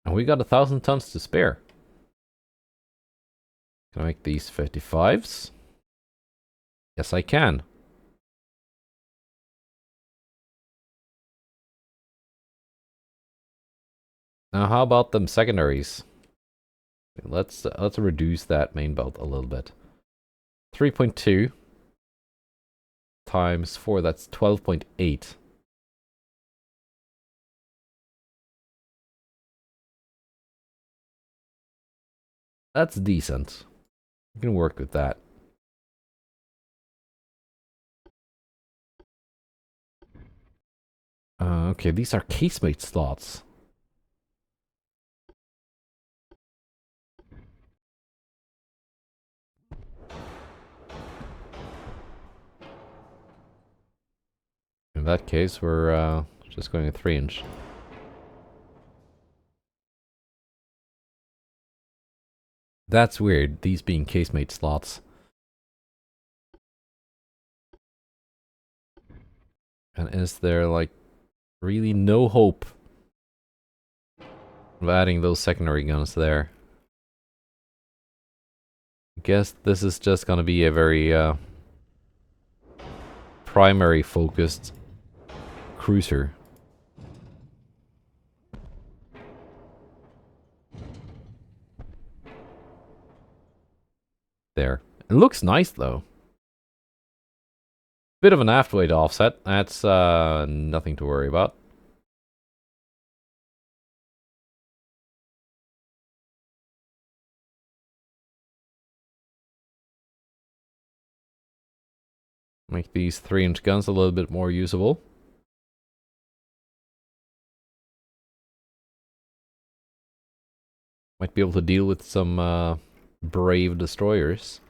And we got 1,000 tons to spare. Can I make these 55s? Yes, I can. Now, how about them secondaries? Let's reduce that main belt a little bit. 3.2 times 4, that's 12.8. That's decent. You can work with that. Okay, these are casemate slots. In that case, we're just going a 3-inch. That's weird, these being casemate slots. And is there, like, really no hope of adding those secondary guns there? I guess this is just gonna be a very primary focused cruiser. There. It looks nice though. Bit of an aft weight offset. That's nothing to worry about. Make these 3-inch guns a little bit more usable. Might be able to deal with some brave destroyers.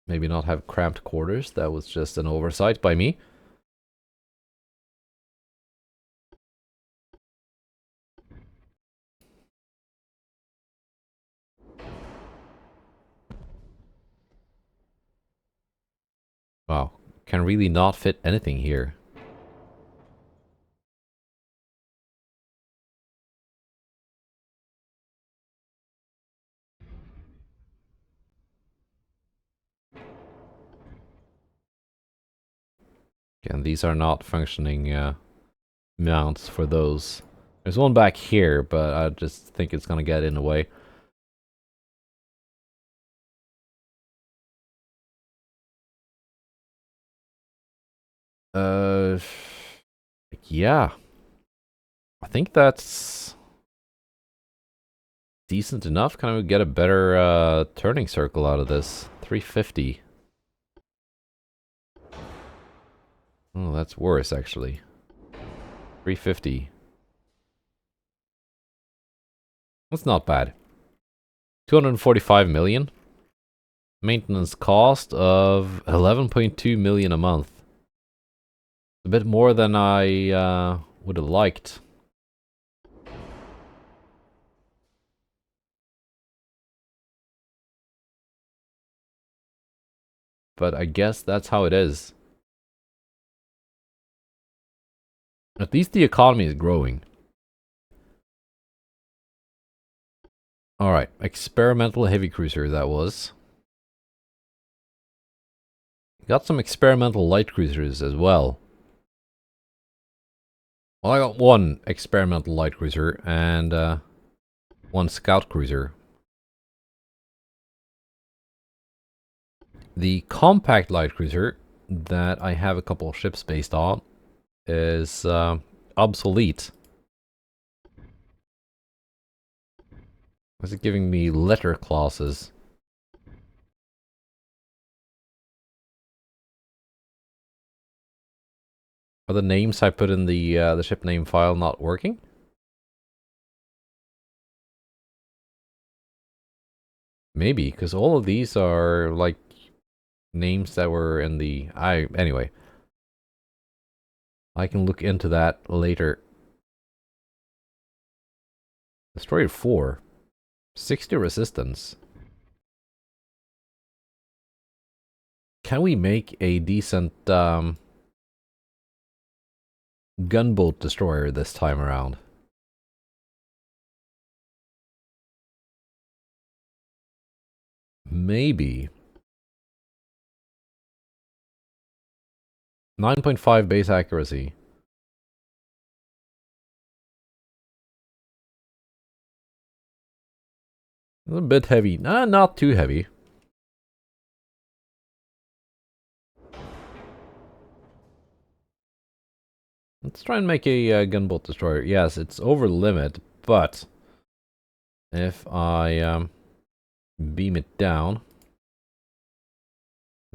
Maybe not have cramped quarters. That was just an oversight by me. Wow, can really not fit anything here. Again, these are not functioning mounts for those. There's one back here, but I just think it's gonna get in the way. Uh, yeah. I think that's decent enough. Can I get a better turning circle out of this? 350. Oh, that's worse actually. 350. That's not bad. 245 million. Maintenance cost of 11.2 million a month. A bit more than I would have liked. But I guess that's how it is. At least the economy is growing. Alright, experimental heavy cruiser that was. Got some experimental light cruisers as well. Well, I got one experimental light cruiser and one scout cruiser. The compact light cruiser that I have a couple of ships based on is obsolete. Is it giving me letter clauses? Are the names I put in the ship name file not working? Maybe, because all of these are like names that were in the anyway. I can look into that later. Destroyer 4. 60 resistance. Can we make a decent gunboat destroyer this time around? Maybe. 9.5 base accuracy. A bit heavy. Nah, not too heavy. Let's try and make a gunboat destroyer. Yes, it's over limit, but if I beam it down,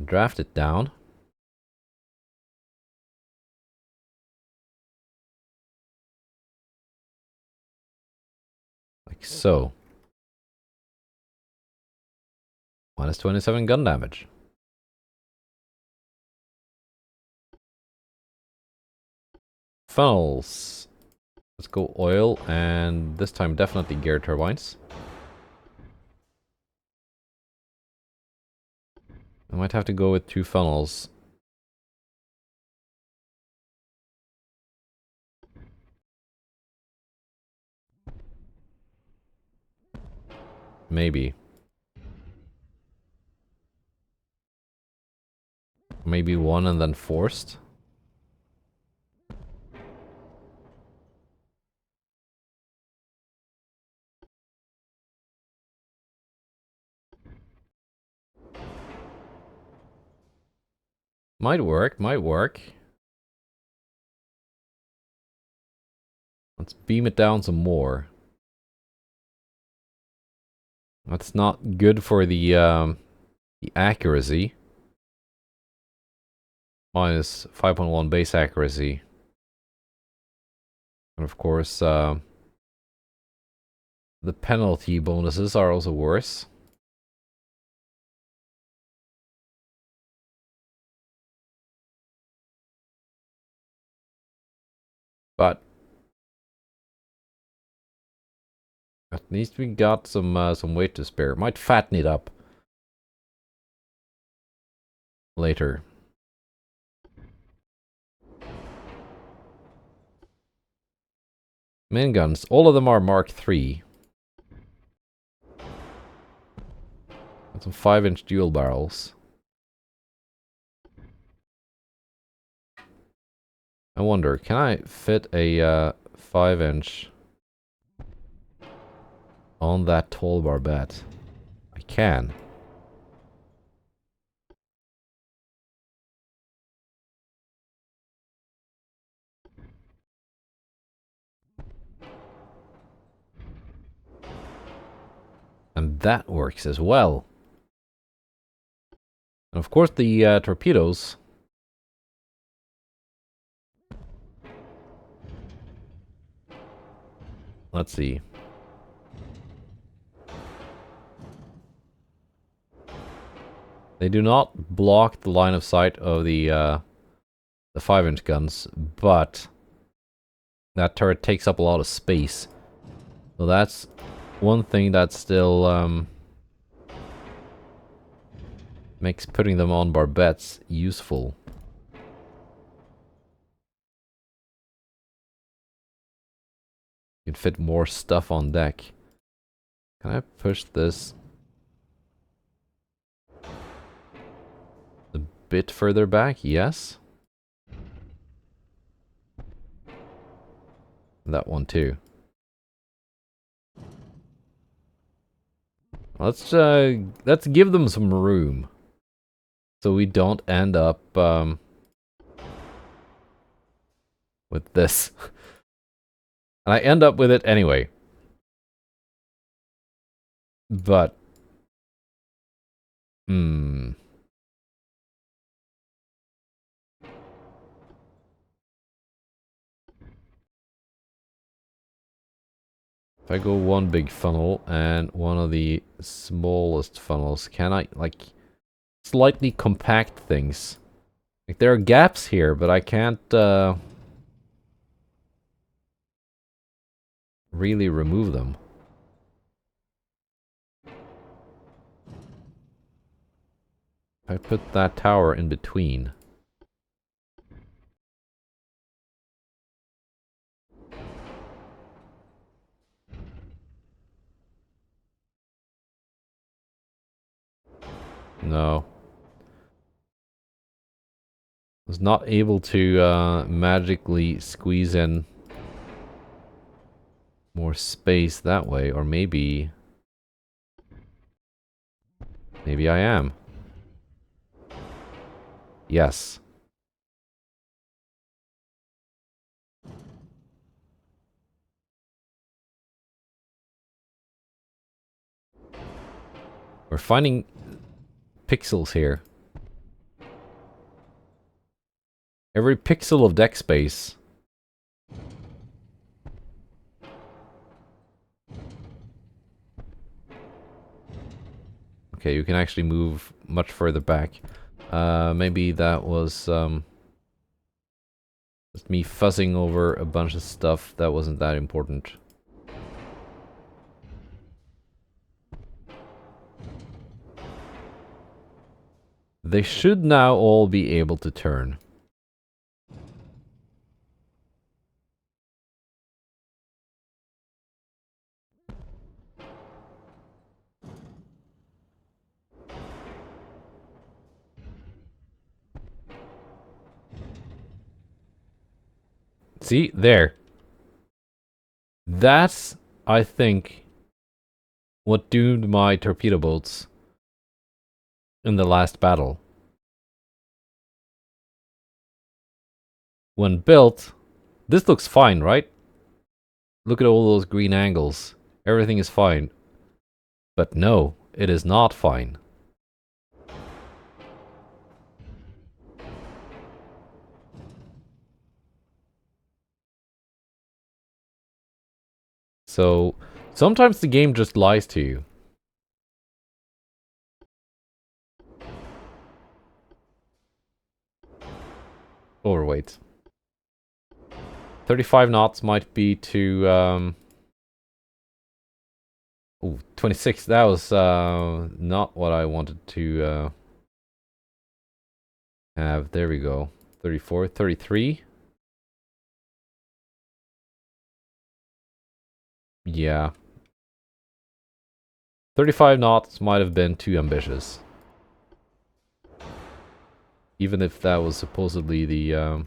draft it down, like so. Minus 27 gun damage. Funnels. Let's go oil, and this time definitely gear turbines. I might have to go with 2 funnels. Maybe. Maybe 1 and then forced. Might work, might work. Let's beam it down some more. That's not good for the accuracy. Minus 5.1 base accuracy. And of course, the penalty bonuses are also worse. But at least we got some weight to spare. Might fatten it up later. Main guns, all of them are Mark III. Got some 5-inch dual barrels. I wonder, can I fit a 5-inch on that tall barbette? I can. And that works as well. And of course the torpedoes. Let's see. They do not block the line of sight of the 5-inch guns, but that turret takes up a lot of space. So that's one thing that still makes putting them on barbettes useful. You can fit more stuff on deck. Can I push this a bit further back? Yes. That one too. Let's give them some room, so we don't end up with this. And I end up with it anyway. But if I go one big funnel and one of the smallest funnels, can I like slightly compact things? Like there are gaps here, but I can't really remove them. I put that tower in between. No. Was not able to magically squeeze in more space that way, or maybe I am. Yes. We're finding pixels here. Every pixel of deck space. Okay, you can actually move much further back. Maybe that was just me fussing over a bunch of stuff that wasn't that important. They should now all be able to turn. See, there. That's, I think, what doomed my torpedo boats in the last battle. When built, this looks fine, right? Look at all those green angles. Everything is fine. But no, it is not fine. So, sometimes the game just lies to you. Overweight. 35 knots might be too, ooh, 26. That was, not what I wanted to, have. There we go. 34, 33. Yeah. 35 knots might have been too ambitious. Even if that was supposedly the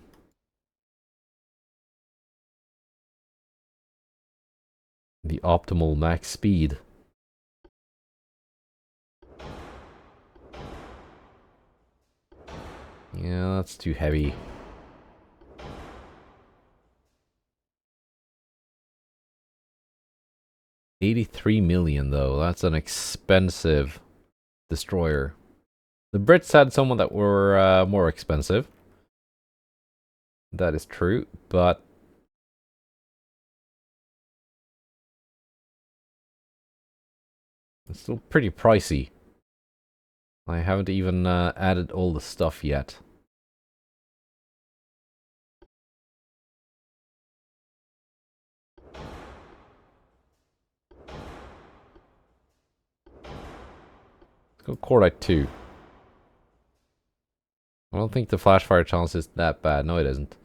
optimal max speed. Yeah, that's too heavy. $83 million though. That's an expensive destroyer. The Brits had someone that were more expensive. That is true, but it's still pretty pricey. I haven't even added all the stuff yet. Let's go Cordite 2. I don't think the flash fire chance is that bad. No, it isn't.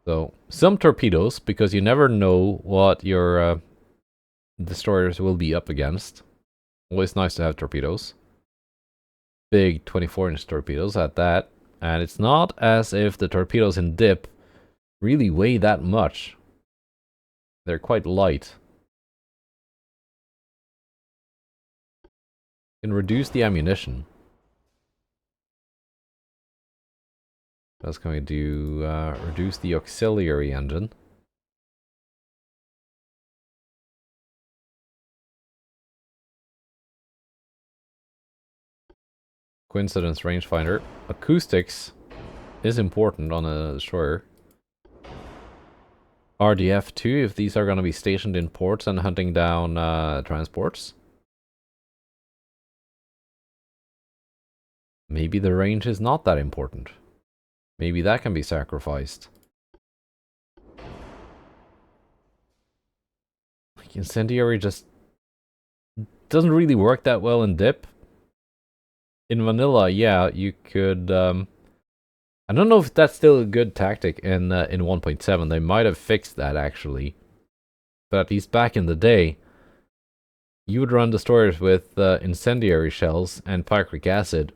So, some torpedoes, because you never know what your destroyers will be up against. Always nice to have torpedoes. Big 24-inch torpedoes at that. And it's not as if the torpedoes in dip really weigh that much. They're quite light. You can reduce the ammunition. That's going to reduce the auxiliary engine. Coincidence rangefinder. Acoustics is important on a destroyer. RDF 2 if these are going to be stationed in ports and hunting down transports. Maybe the range is not that important. Maybe that can be sacrificed. Like incendiary just doesn't really work that well in dip. In vanilla, yeah, you could I don't know if that's still a good tactic in 1.7. They might have fixed that actually. But at least back in the day, you would run destroyers with incendiary shells and pyric acid,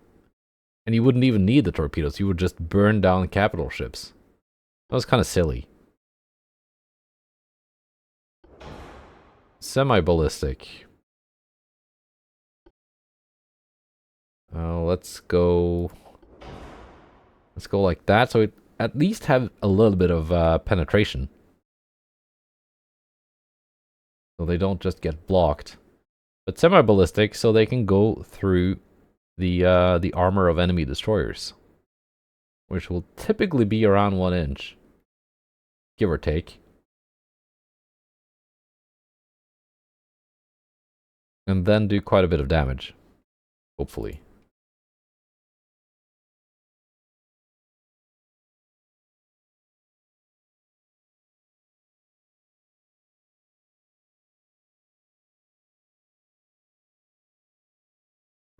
and you wouldn't even need the torpedoes. You would just burn down capital ships. That was kind of silly. Semi-ballistic. Let's go like that, so it at least have a little bit of penetration. So they don't just get blocked. But semi-ballistic, so they can go through the armor of enemy destroyers. Which will typically be around 1 inch. Give or take. And then do quite a bit of damage. Hopefully.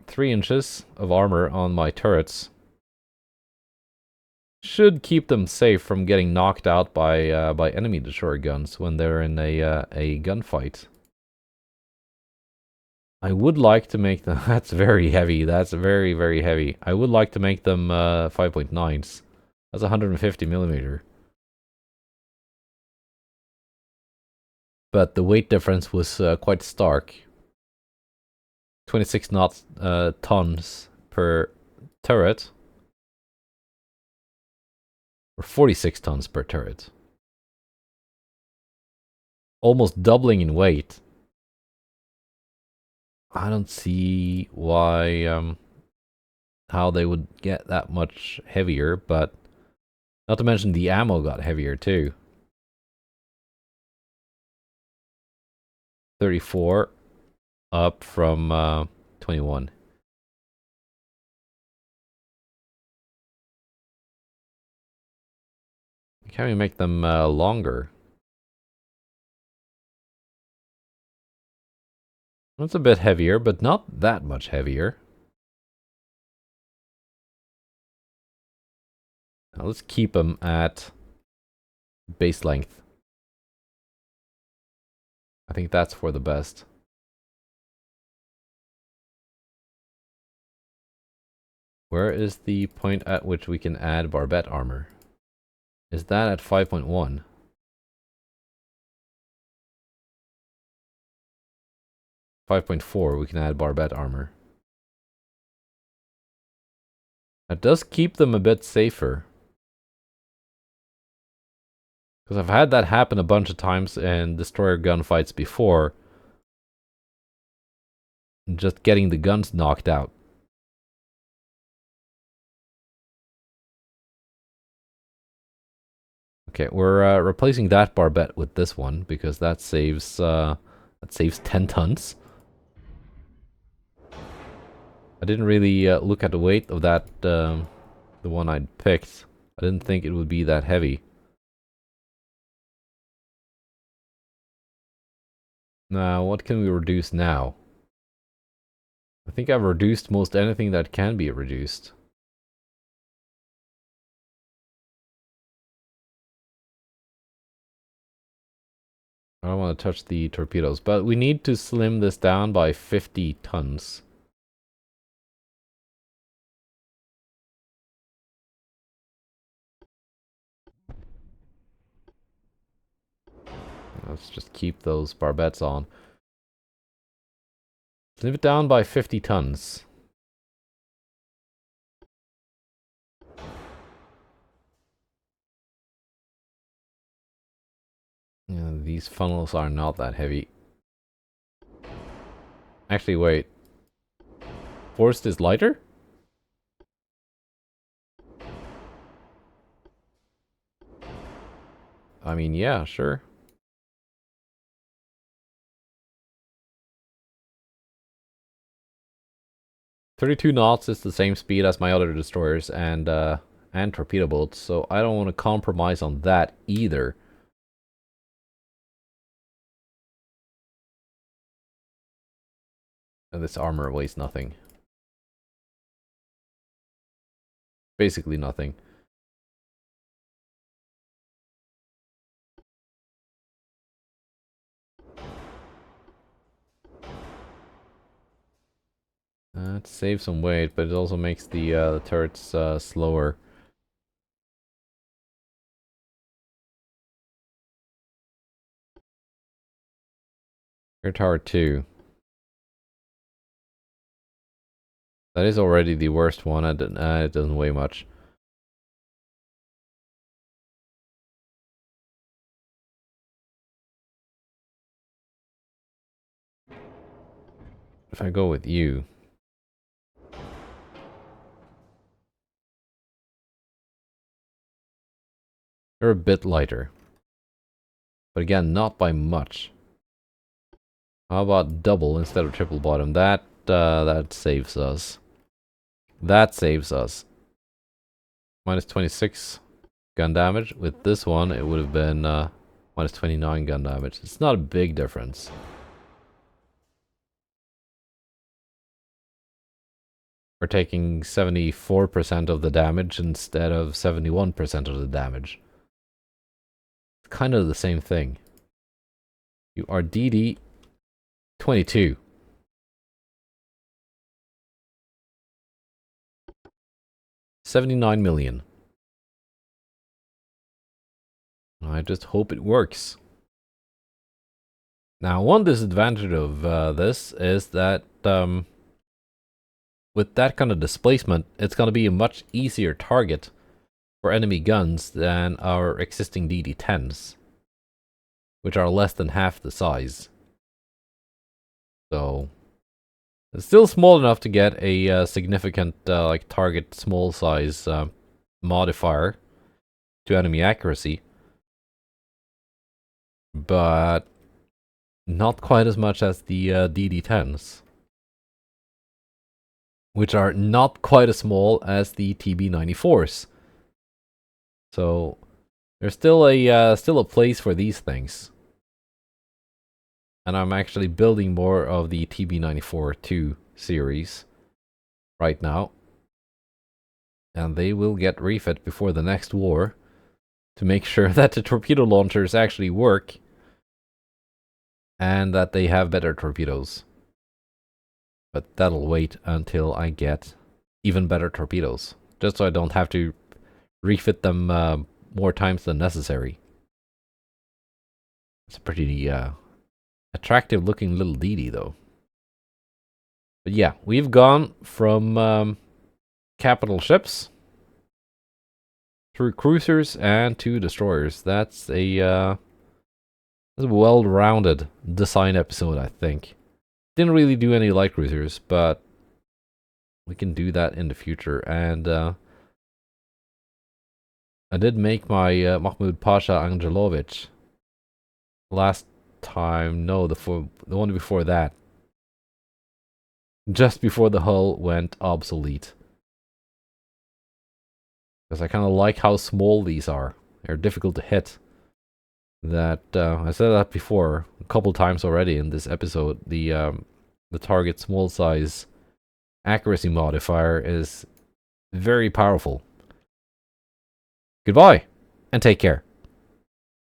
Three inches of armor on my turrets should keep them safe from getting knocked out by enemy destroyer guns when they're in a gunfight. I would like to make them. That's very heavy. That's very, very heavy. I would like to make them 5.9s. That's 150 millimeter. But the weight difference was quite stark. 26 tons per turret. Or 46 tons per turret. Almost doubling in weight. I don't see why, how they would get that much heavier, but not to mention the ammo got heavier too. 34 up from 21. Can we make them longer? It's a bit heavier, but not that much heavier. Now let's keep them at base length. I think that's for the best. Where is the point at which we can add barbette armor? Is that at 5.1? 5.4, we can add barbette armor. That does keep them a bit safer. Because I've had that happen a bunch of times in destroyer gunfights before. Just getting the guns knocked out. Okay, we're replacing that barbette with this one because that saves 10 tons. I didn't really look at the weight of that, the one I'd picked. I didn't think it would be that heavy. Now, what can we reduce now? I think I've reduced most anything that can be reduced. I don't want to touch the torpedoes, but we need to slim this down by 50 tons. Let's just keep those barbettes on. Slim it down by 50 tons. Yeah, these funnels are not that heavy. Actually, wait. Forced is lighter? I mean, yeah, sure. .32 knots is the same speed as my other destroyers and torpedo boats, so I don't want to compromise on that either. And this armor weighs nothing. Basically nothing. It saves some weight, but it also makes the turrets slower. Air Tower 2. That is already the worst one. It doesn't weigh much. If I go with you... They're a bit lighter. But again, not by much. How about double instead of triple bottom? That saves us. That saves us. Minus 26 gun damage. With this one, it would have been minus 29 gun damage. It's not a big difference. We're taking 74% of the damage instead of 71% of the damage. It's kind of the same thing. You are DD 22. $79 million. I just hope it works. Now, one disadvantage of this is that with that kind of displacement, it's going to be a much easier target for enemy guns than our existing DD-10s, which are less than half the size. So, it's still small enough to get a significant like target small size modifier to enemy accuracy, but not quite as much as the DD-10s, which are not quite as small as the TB-94s. So there's still a place for these things. And I'm actually building more of the TB-94-2 series right now. and they will get refit before the next war to make sure that the torpedo launchers actually work and that they have better torpedoes. But that'll wait until I get even better torpedoes, just so I don't have to refit them more times than necessary. It's a pretty attractive looking little DD though. But yeah, we've gone from capital ships through cruisers and to destroyers. That's a well-rounded design episode, I think. Didn't really do any light cruisers, but we can do that in the future. And I did make my Mahmud Pasha Angelovich last time. No, the one before that. Just before the hull went obsolete. Because I kind of like how small these are. They're difficult to hit. That I said that before a couple times already in this episode. The target small size accuracy modifier is very powerful. Goodbye, and take care.